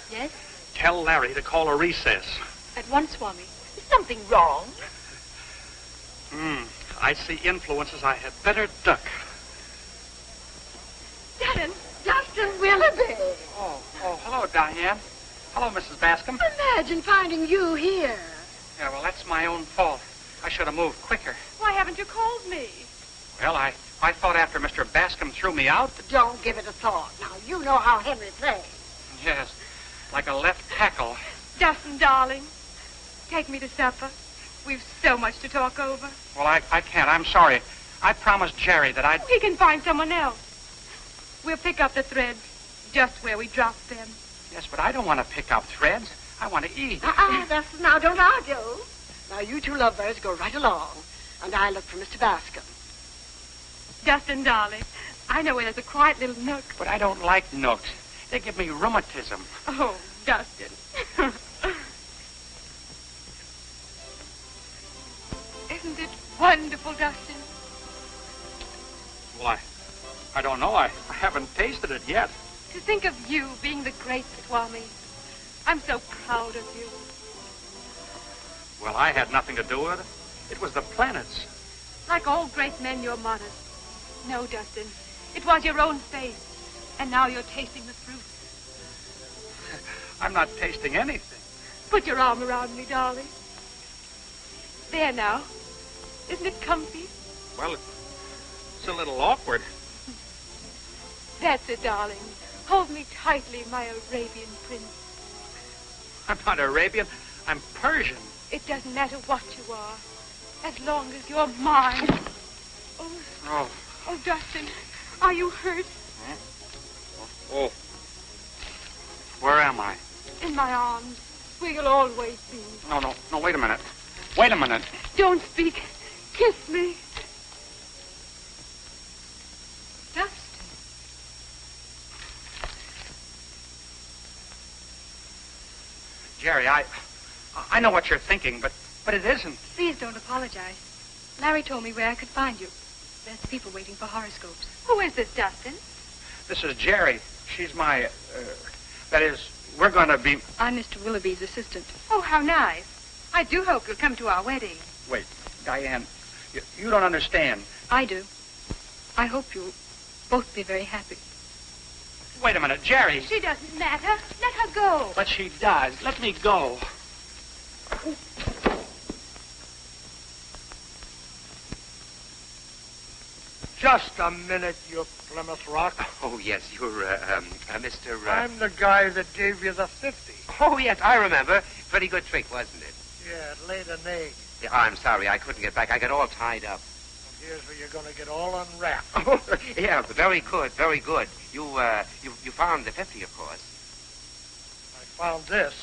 Yes? tell Larry to call a recess. At once, Swami. Is something wrong? I see influences I had better duck. Dustin Willoughby. Oh, Oh, hello, Diane. Hello, Mrs. Bascom. Imagine finding you here. Yeah, well, that's my own fault. I should have moved quicker. Why haven't you called me? Well, I thought after Mr. Bascom threw me out that... Don't give it a thought. Now, you know how Henry plays. Yes, like a left tackle. Dustin, darling, take me to supper. We've so much to talk over. Well, I can't. I'm sorry. I promised Jerry that I'd... He can find someone else. We'll pick up the threads just where we dropped them. Yes, but I don't want to pick up threads. I want to eat. Dustin, now don't argue. Now, you two lovebirds go right along, and I look for Mr. Bascom. Dustin, darling, I know where there's a quiet little nook. But I don't like nooks. They give me rheumatism. Oh, Dustin. Isn't it wonderful, Dustin? Well, I don't know. I haven't tasted it yet. To think of you being the great Swami. I'm so proud of you. Well, I had nothing to do with it. It was the planets. Like all great men, you're modest. No, Dustin. It was your own faith. And now you're tasting the fruit. I'm not tasting anything. Put your arm around me, darling. There now. Isn't it comfy? Well, it's a little awkward. That's it, darling. Hold me tightly, my Arabian prince. I'm not Arabian. I'm Persian. It doesn't matter what you are, as long as you're mine. Oh, Dustin, are you hurt? Oh. Where am I? In my arms, where you'll always be. No, wait a minute. Wait a minute. Don't speak. Kiss me. Dustin. Jerry, I know what you're thinking, but it isn't. Please don't apologize. Larry told me where I could find you. There's people waiting for horoscopes. Who is this, Dustin? This is Jerry. She's my, that is, we're going to be... I'm Mr. Willoughby's assistant. Oh, how nice. I do hope you'll come to our wedding. Wait, Diane, you don't understand. I do. I hope you'll both be very happy. Wait a minute, Jerry. She doesn't matter. Let her go. But she does. Let me go. Just a minute, you Plymouth Rock. Oh, yes, you're, Mr. I'm the guy that gave you the 50. Oh, yes, I remember. Pretty good trick, wasn't it? Yeah, it laid an egg. Yeah, I'm sorry, I couldn't get back. I got all tied up. And here's where you're going to get all unwrapped. Oh, yeah, very good, very good. You found the 50, of course. I found this.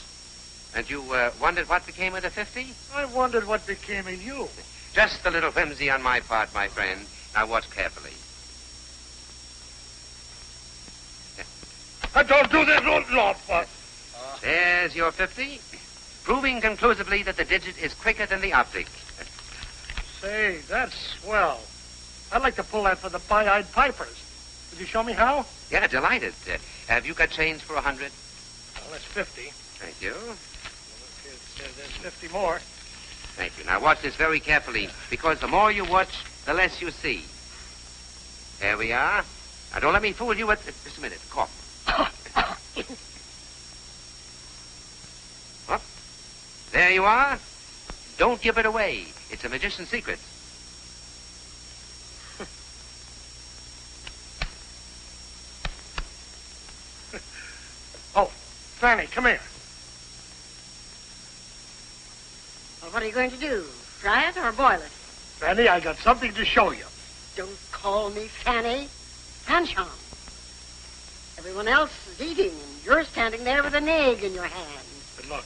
And you, wondered what became of the 50? I wondered what became of you. Just a little whimsy on my part, my friend. Now watch carefully. Don't do this, Lord. There's your 50, proving conclusively that the digit is quicker than the optic. Say, that's swell. I'd like to pull that for the Pie-Eyed Pipers. Could you show me how? Yeah, delighted. Have you got change for 100? Well, that's 50. Thank you. There's 50 more. Thank you. Now watch this very carefully, because the more you watch, the less you see. There we are. Now don't let me fool you with... Just a minute. Cough. Up. There you are. Don't give it away. It's a magician's secret. Oh, Fanny, come here. Well, what are you going to do? Fry it or boil it? Fanny, I got something to show you. Don't call me Fanny. Panchon. Everyone else is eating, and you're standing there with an egg in your hand. But look,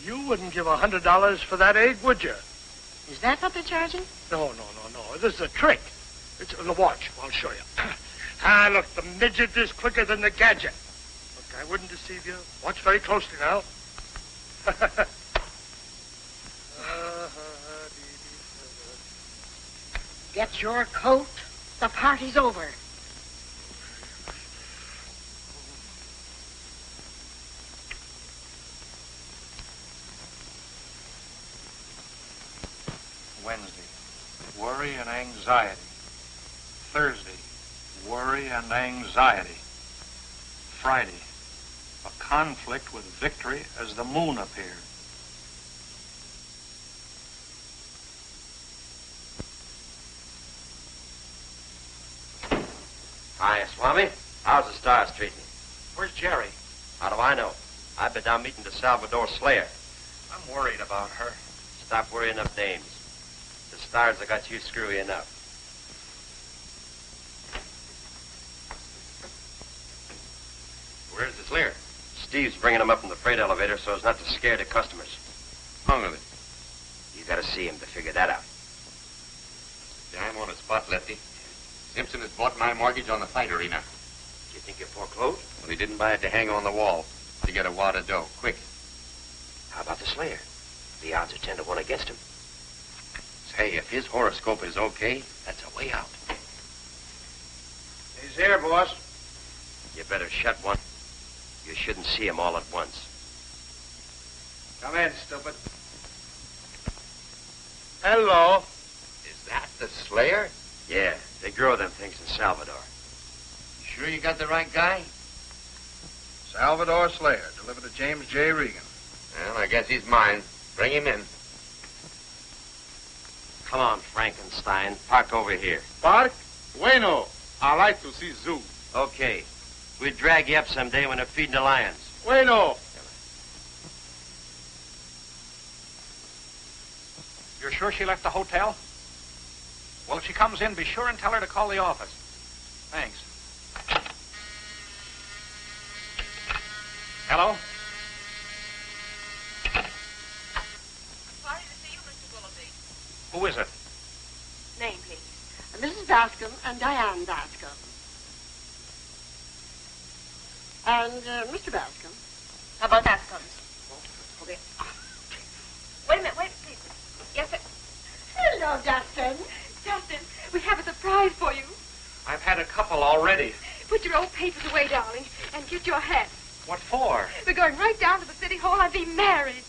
you wouldn't give $100 for that egg, would you? Is that what they're charging? No. This is a trick. It's the watch. I'll show you. Look, the midget is quicker than the gadget. Look, I wouldn't deceive you. Watch very closely now. Get your coat. The party's over. Wednesday, worry and anxiety. Thursday, worry and anxiety. Friday, conflict with victory as the moon appeared. Hi, Swami. How's the stars treating you? Where's Jerry? How do I know? I've been down meeting the Salvador Slayer. I'm worried about her. Stop worrying up dames. The stars have got you screwy enough. Where's the Slayer? Steve's bringing him up in the freight elevator so as not to scare the customers. What's wrong with it? You gotta see him to figure that out. Yeah, I'm on the spot, Lefty. Simpson has bought my mortgage on the fight arena. Do you think you're foreclosed? Well, he didn't buy it to hang on the wall. To get a wad of dough, quick. How about the Slayer? The odds are 10 to 1 against him. Say, if his horoscope is okay, that's a way out. He's here, boss. You better shut one. You shouldn't see him all at once. Come in, stupid. Hello. Is that the Slayer? Yeah, they grow them things in Salvador. You sure you got the right guy? Salvador Slayer, delivered to James J. Regan. Well, I guess he's mine. Bring him in. Come on, Frankenstein. Park over here. Park? Bueno. I like to see zoo. Okay. We'll drag you up someday when they're feeding the lions. Bueno. You're sure she left the hotel? Well, if she comes in, be sure and tell her to call the office. Thanks. Hello? Sorry to see you, Mr. Willoughby. Who is it? Name, please. Mrs. Bascom and Diane Bascom. And Mr. Bascom. How about Bascom's? Okay. Wait a minute, please. Yes, sir. Hello, Dustin. Justin, we have a surprise for you. I've had a couple already. Put your old papers away, darling, and get your hat. What for? We're going right down to the city hall and be married.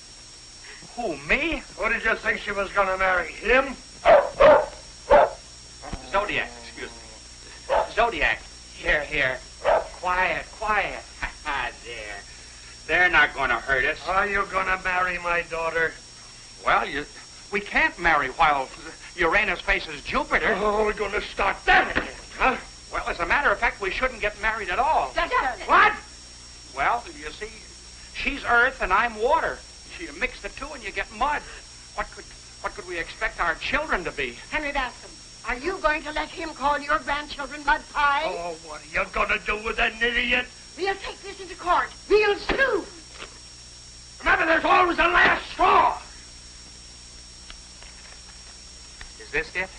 Who, me? Who did you think she was going to marry? Him? Zodiac, excuse me. Zodiac. Here. Quiet. There. They're not going to hurt us. Are you going to marry my daughter? Well, we can't marry while Uranus faces Jupiter. Oh, we're going to start that again, huh? Well, as a matter of fact, we shouldn't get married at all. Justin. What? Well, you see, she's earth and I'm water. You mix the two and you get mud. What could we expect our children to be? Henry Bascom, are you going to let him call your grandchildren mud pies? Oh, what are you going to do with an idiot? We'll take this into court real soon. Remember, there's always a last straw. Is this it?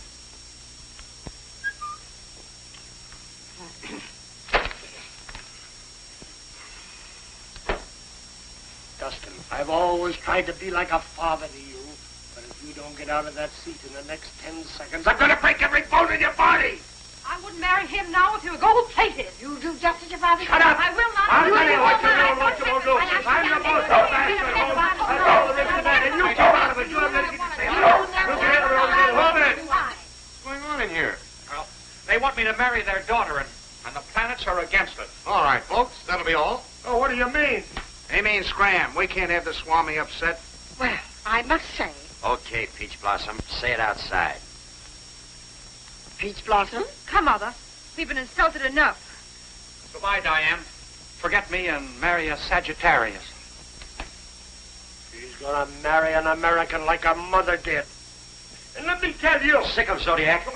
Dustin, I've always tried to be like a father to you, but if you don't get out of that seat in the next 10 seconds, I'm going to break every bone in your body. I wouldn't marry him now if he were gold-plated. You do just as your father Shut up. I will not. I'll tell you what you do and what you won't do. I'm the boss of Bastard Home. That's all there is to that. And you come out of it. You have anything to say. Look here, hold it. What's going on in here? Well, they want me to marry their daughter, and the planets are against it. All right, folks, that'll be all. Oh, what do you mean? They mean scram. We can't have the Swami upset. Well, I must say, Okay, Peach Blossom. Say it outside. Peach Blossom. Come, Mother. We've been insulted enough. Goodbye, Diane. Forget me and marry a Sagittarius. She's going to marry an American like her mother did. And let me tell you. Sick of Zodiac.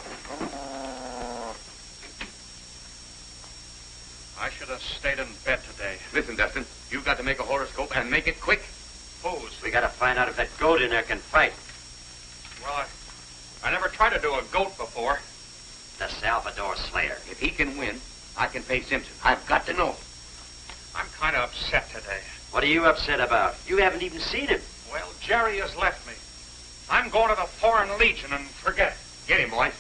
I should have stayed in bed today. Listen, Dustin, you've got to make a horoscope and make it quick. Whose? We got to find out if that goat in there can fight. Well, I never tried to do a goat before. The Salvador Slayer. If he can win, I can pay Simpson. I've got to know. I'm kind of upset today. What are you upset about? You haven't even seen him. Well, Jerry has left me. I'm going to the Foreign Legion and forget it. Get him, boys.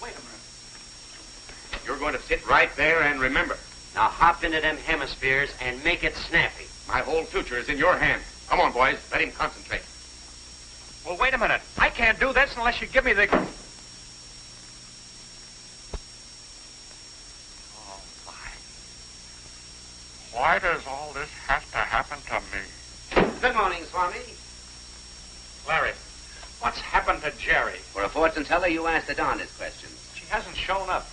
Wait a minute. You're going to sit right there and remember. Now hop into them hemispheres and make it snappy. My whole future is in your hands. Come on, boys. Let him concentrate. Well, wait a minute. I can't do this unless you give me the... Oh, my. Why does all this have Larry, what's happened to Jerry? For a fortune teller, you asked the darndest questions. She hasn't shown up.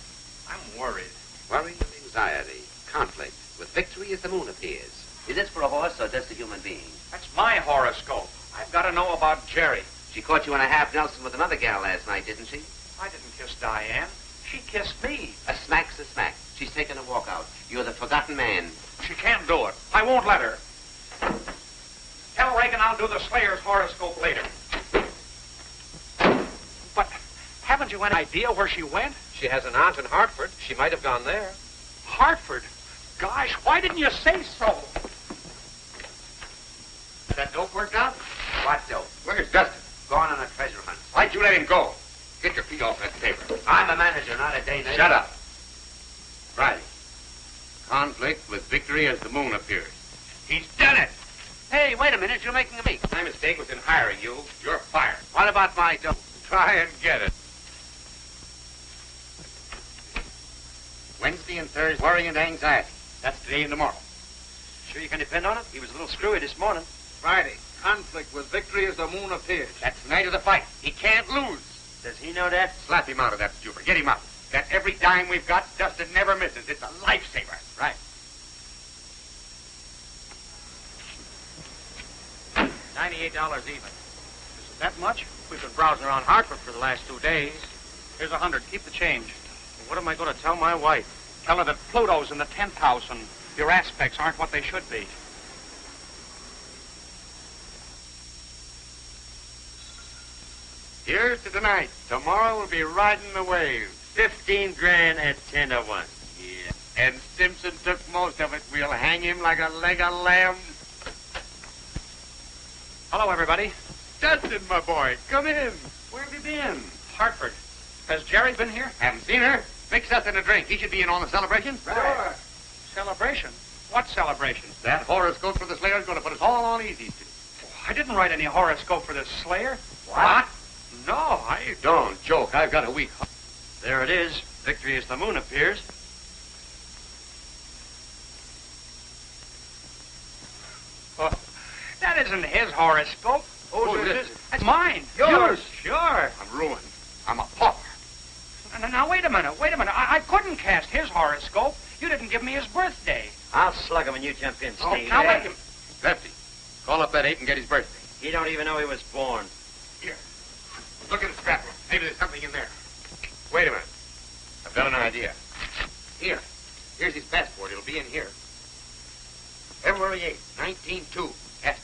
I'm worried. Worry and anxiety, conflict. With victory as the moon appears. Is this for a horse or just a human being? That's my horoscope. I've got to know about Jerry. She caught you in a half Nelson with another gal last night, didn't she? I didn't kiss Diane. She kissed me. A smack's a smack. She's taken a walk out. You're the forgotten man. She can't do it. I won't let her. Tell Reagan I'll do the Slayer's horoscope later. But haven't you any idea where she went? She has an aunt in Hartford. She might have gone there. Hartford? Gosh, why didn't you say so? That dope worked out? What dope? Where's Dustin? Gone on a treasure hunt. Why'd you let him go? Get your feet off that paper. I'm a manager, not a day nurse. Shut up. Friday. Conflict with victory as the moon appears. He's done it. Hey, wait a minute. You're making a mistake. My mistake was in hiring you. You're fired. What about my dope? Try and get it. Wednesday and Thursday, worry and anxiety. That's today and tomorrow. Sure you can depend on him? He was a little screwy this morning. Friday, conflict with victory as the moon appears. That's the night of the fight. He can't lose. Does he know that? Slap him out of that stupor. Get him out. That every dime we've got, Dustin never misses. It's a lifesaver. Right. $98 even. Is it that much? We've been browsing around Hartford for the last 2 days. Here's $100. Keep the change. What am I going to tell my wife? Tell her that Pluto's in the 10th house and your aspects aren't what they should be. Here's to tonight. Tomorrow we'll be riding the wave. 15 grand at 10 to 1. Yeah. And Simpson took most of it. We'll hang him like a leg of lamb. Hello, everybody. Dustin, my boy, come in. Where have you been? Hartford. Has Jerry been here? Haven't seen her. Mix Dustin a drink. He should be in on the celebration. Sure. Celebration? What celebration? That horoscope for the Slayer's going to put us all on easy. I didn't write any horoscope for the Slayer. What? No, I... Don't joke. I've got a week. There it is. Victory as the moon appears. Oh, that isn't his horoscope. Who's this? That's mine. Yours? Sure. I'm ruined. I'm a pauper. Now, wait a minute. I couldn't cast his horoscope. You didn't give me his birthday. I'll slug him when you jump in, Steve. Now, wait a minute. Lefty, call up that 8 and get his birthday. He don't even know he was born. Here. Look at the scrapbook. Maybe there's something in there. Wait a minute. I've got an idea. Here. Here's his passport. It'll be in here. February 8th, 1902. Yes.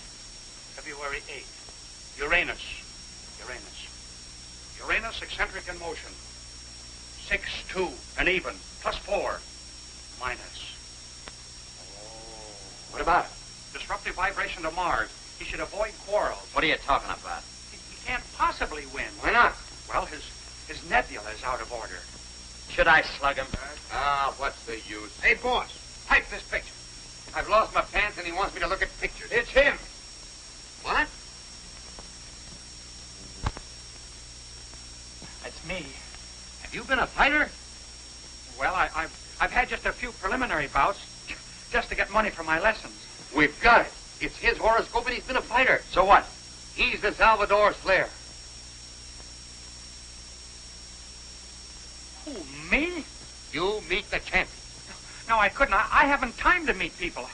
February 8th. Uranus. Uranus eccentric in motion. 6-2, and even. +4. Minus. Oh. What about it? Disruptive vibration to Mars. He should avoid quarrels. What are you talking about? He can't possibly win. Why not? Well, his nebula is out of order. Should I slug him? What's the use? Hey, boss, type this picture. I've lost my pants and he wants me to look at pictures. It's him. What? That's me. Have you been a fighter? Well, I've had just a few preliminary bouts just to get money for my lessons. We've got it. It's his horoscope and he's been a fighter. So what? He's the Salvador Slayer. Who, me? You meet the champion. No, I couldn't. I haven't time to meet people.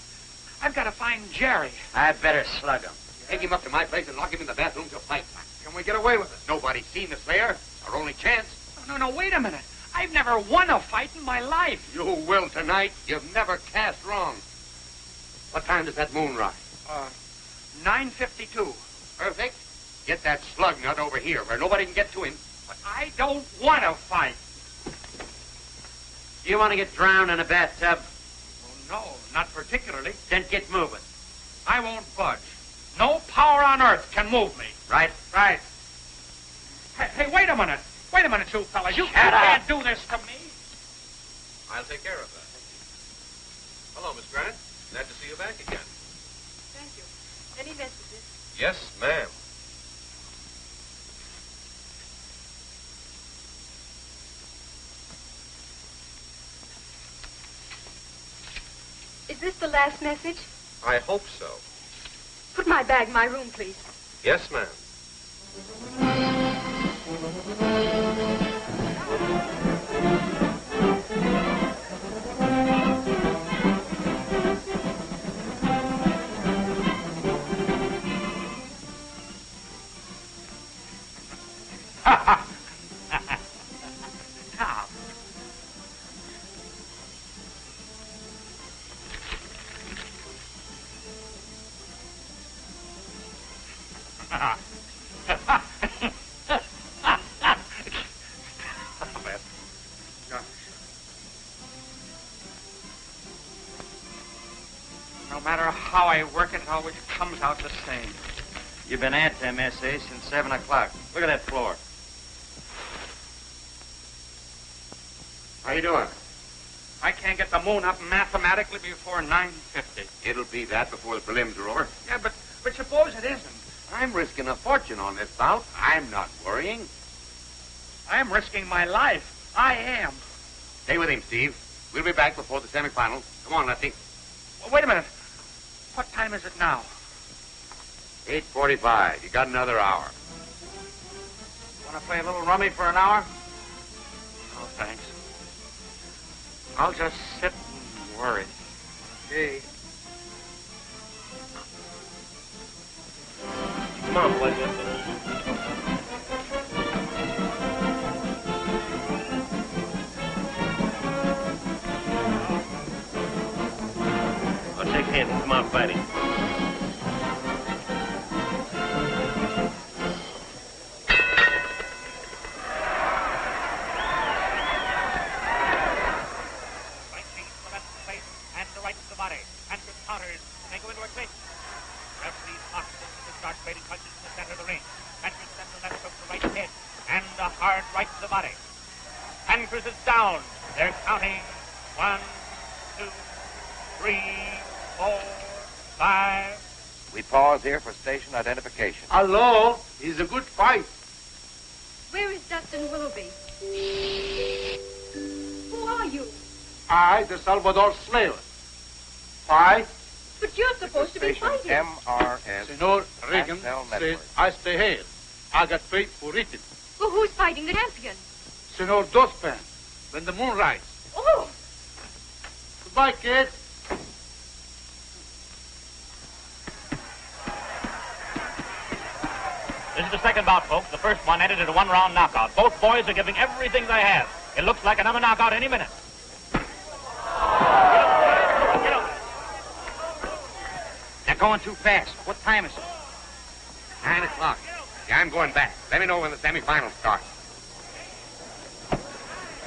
I've got to find Jerry. I'd better slug him. Take him up to my place and lock him in the bathroom till fight time. Can we get away with it? Nobody's seen the Slayer. Our only chance. No, wait a minute. I've never won a fight in my life. You will tonight. You've never cast wrong. What time does that moon rise? 9:52. Perfect. Get that slug nut over here where nobody can get to him. But I don't want to fight. You want to get drowned in a bathtub? Oh, no, not particularly. Then get moving. I won't budge. No power on earth can move me. Right? Right. Hey, wait a minute. Wait a minute, you fellas. You Shut can't do this to me. I'll take care of that. Hello, Miss Grant. Glad to see you back again. Thank you. Any messages? Yes, ma'am. Is this the last message? I hope so. Put my bag in my room, please. Yes, ma'am. No matter how I work it, it always comes out the same. You've been at them essays since 7 o'clock. Look at that floor. How you doing? I can't get the moon up mathematically before 9:50. It'll be that before the prelims are over. Yeah, but suppose it isn't. I'm risking a fortune on this bout. I'm not worrying. I'm risking my life. I am. Stay with him, Steve. We'll be back before the semifinals. Come on, Lefty. Well, wait a minute. What time is it now? 8:45. You got another hour. Want to play a little rummy for an hour? Oh, thanks. I'll just sit and worry. Gee. Come on, play with us. I'll shake hands and come out fighting. Here for station identification. Hello? It's a good fight. Where is Dustin Willoughby? Who are you? I, the Salvador Slayer. Fight? But you're supposed to be fighting. MRS. Senor Reagan says I stay here. I got paid for it. Well, who's fighting the champion? Senor Dospan, when the moon rises. Oh! Goodbye, kids. This is the second bout, folks. The first one ended in a one-round knockout. Both boys are giving everything they have. It looks like another knockout any minute. Get up. They're going too fast. What time is it? 9 o'clock. Yeah, I'm going back. Let me know when the semifinals start.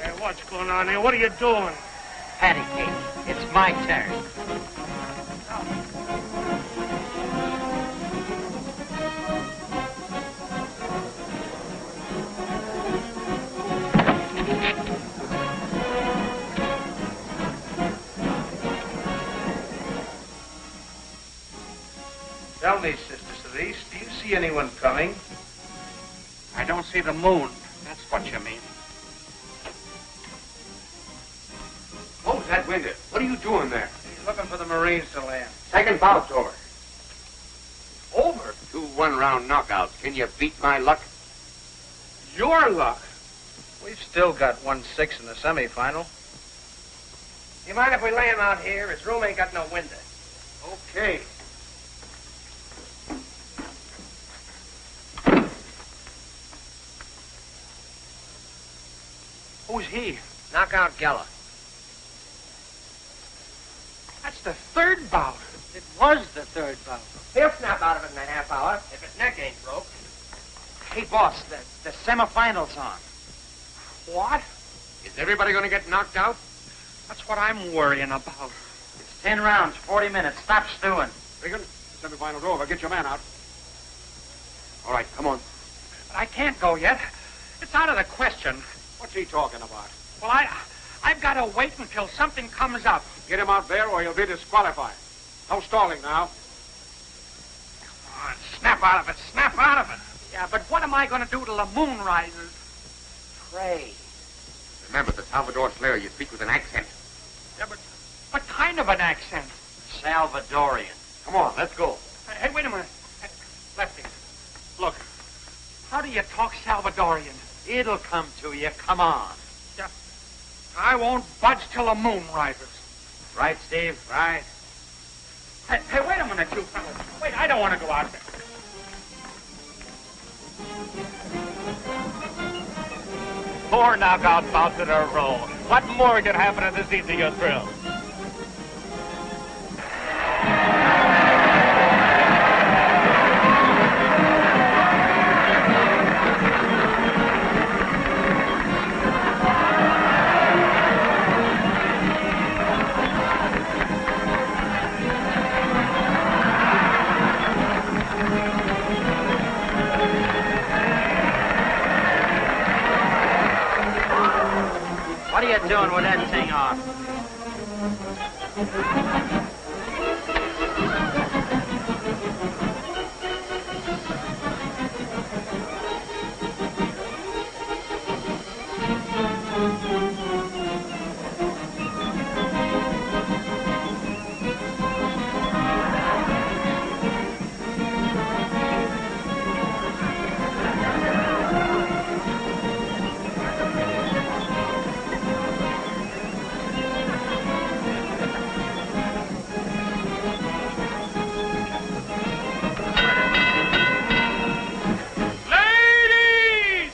Hey, what's going on here? What are you doing? Patty cake. It's my turn. Tell me, Sister Cerise, do you see anyone coming? I don't see the moon. That's what you mean. Close that window. What are you doing there? He's looking for the Marines to land. Second bout's over. Over? 2 one-round knockouts. Can you beat my luck? Your luck? We've still got 1-6 in the semifinal. You mind if we lay him out here? His room ain't got no window. Okay. Who's he? Knockout Geller. That's the third bout. It was the third bout. He'll snap out of it in a half hour if his neck ain't broke. Hey, boss, the semifinal's on. What? Is everybody going to get knocked out? That's what I'm worrying about. It's 10 rounds, 40 minutes. Stop stewing. Regan, the semifinal's over. Get your man out. All right, come on. But I can't go yet. It's out of the question. What's he talking about? Well, I've got to wait until something comes up. Get him out there or he'll be disqualified. No stalling now. Come on, snap out of it. Snap out of it. Yeah, but what am I going to do till the moon rises? Pray. Remember, the Salvador Slayer, you speak with an accent. Yeah, but what kind of an accent? Salvadorian. Come on, let's go. Hey, wait a minute. Lefty, look. do you talk Salvadorian? It'll come to you. Come on. Yeah. I won't budge till the moon rises. Right, Steve? Right. Hey, wait a minute, you fellas. Wait, I don't want to go out there. Four knockout bouts in a row. What more could happen in this easier thrill? What are you doing with that thing on? Ladies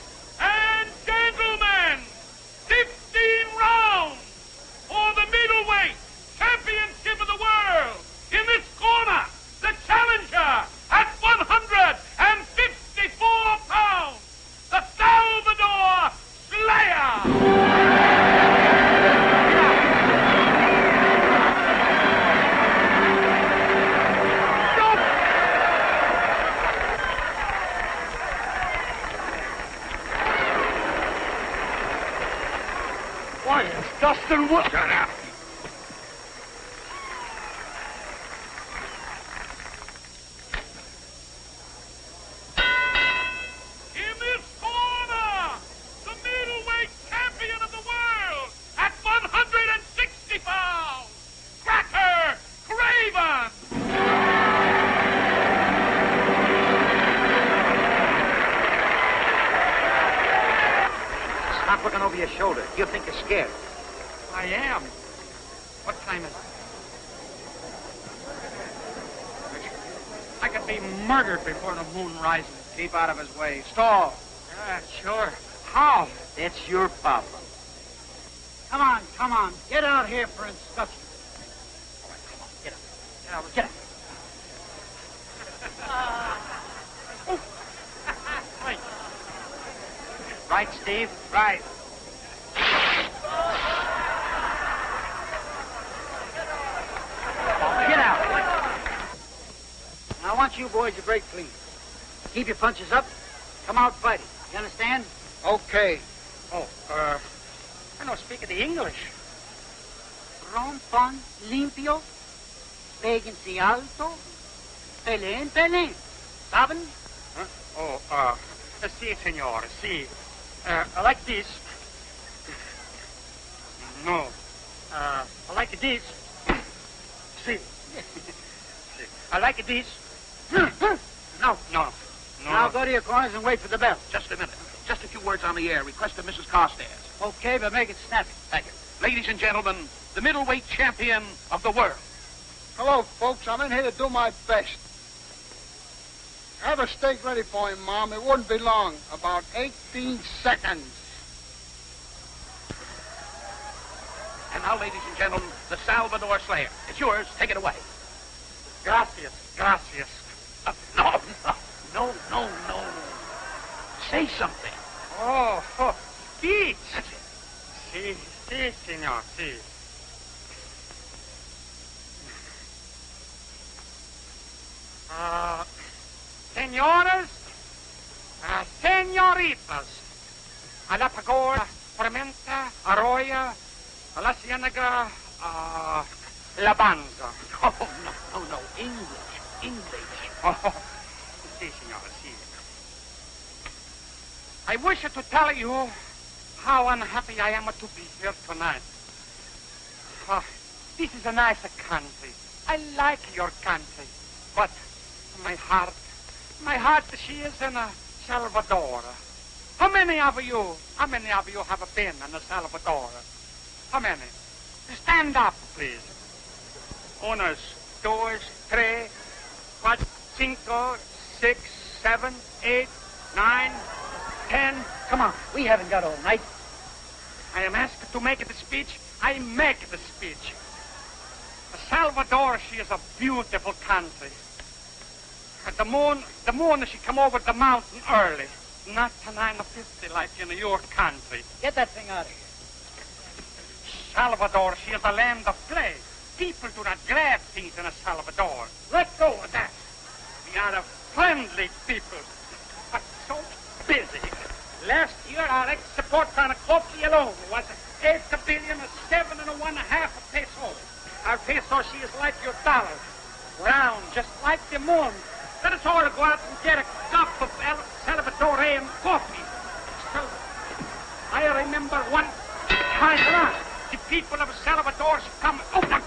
and gentlemen, 15 rounds for the middleweight championship of the world. In this corner, the challenger at 154 pounds, the Salvador Slayer. Why, it's Dustin Wood. Shut up. In this corner, the middleweight champion of the world at 160 pounds, Cracker Craven. Stop looking over your shoulder. You think you're scared. I am. What time is it? I could be murdered before the moon rises. Keep out of his way. Stall. Yeah, sure. How? That's your problem. Come on. Get out here for inspection. Get out. Get out. Right, Steve? Right. Get out. Now, I want you boys to break clean. Keep your punches up. Come out fighting. You understand? Okay. Oh, I don't speak the English. Rompon, limpio, péguense alto, peleen. ¿Saben? Huh? Oh, si, senor, si. Like this. No. Like this. Si. I like this. No. Now go to your corners and wait for the bell. Just a minute. Just a few words on the air. Request of Mrs. Carstairs. Okay, but make it snappy. Thank you. Ladies and gentlemen, the middleweight champion of the world. Hello, folks. I'm in here to do my best. Have a steak ready for him, Mom. It wouldn't be long. About 18 seconds. And now, ladies and gentlemen, the Salvador Slayer. It's yours. Take it away. Gracias. No. Say something. Oh, speech. That's it. Si, senor, si. Señores, señoritas, a la pagoda, Formenta, Arroyo, a la Ciénaga, La Banza. Oh, no. English. Oh, si, senor, si. I wish to tell you how unhappy I am to be here tonight. This is a nice country. I like your country. But my heart, she is in a Salvador. How many of you have been in El Salvador? How many? Stand up, please. Unos, dos, tres, cuatro, cinco, 6, 7, 8, 9, 10. Come on, we haven't got all night. I am asked to make the speech. I make the speech. El Salvador, she is a beautiful country. The moon, she come over the mountain early. Not to 9:50 like in your country. Get that thing out of here. Salvador, she is a land of play. People do not grab things in El Salvador. Let go of that. We are a friendly people, but so busy. Last year, our export on a coffee alone was 8,7,500,000 pesos. Our peso, she is like your dollar. Round, just like the moon. Let us all go out and get a cup of Salvadorian coffee. So, I remember one time the people of Salvador come... Oh, no.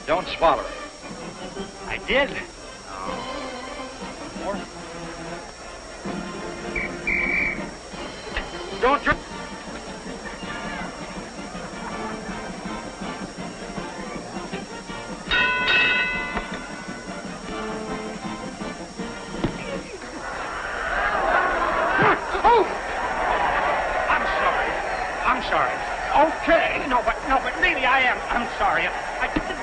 Don't swallow it. I did. Don't drink. I'm sorry. Okay. No, but really I am. I'm sorry. I didn't...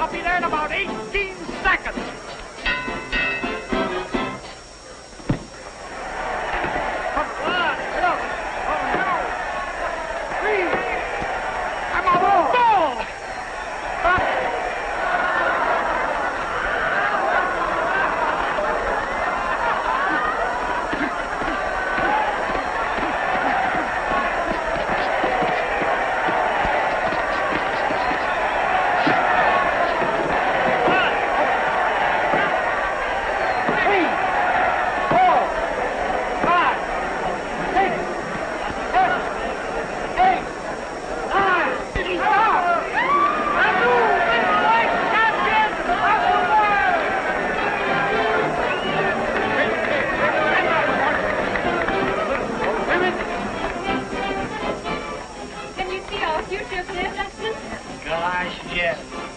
I'll be there in about 18 seconds. I'm on the ball. Can you see our future there, Dustin? Gosh, yes.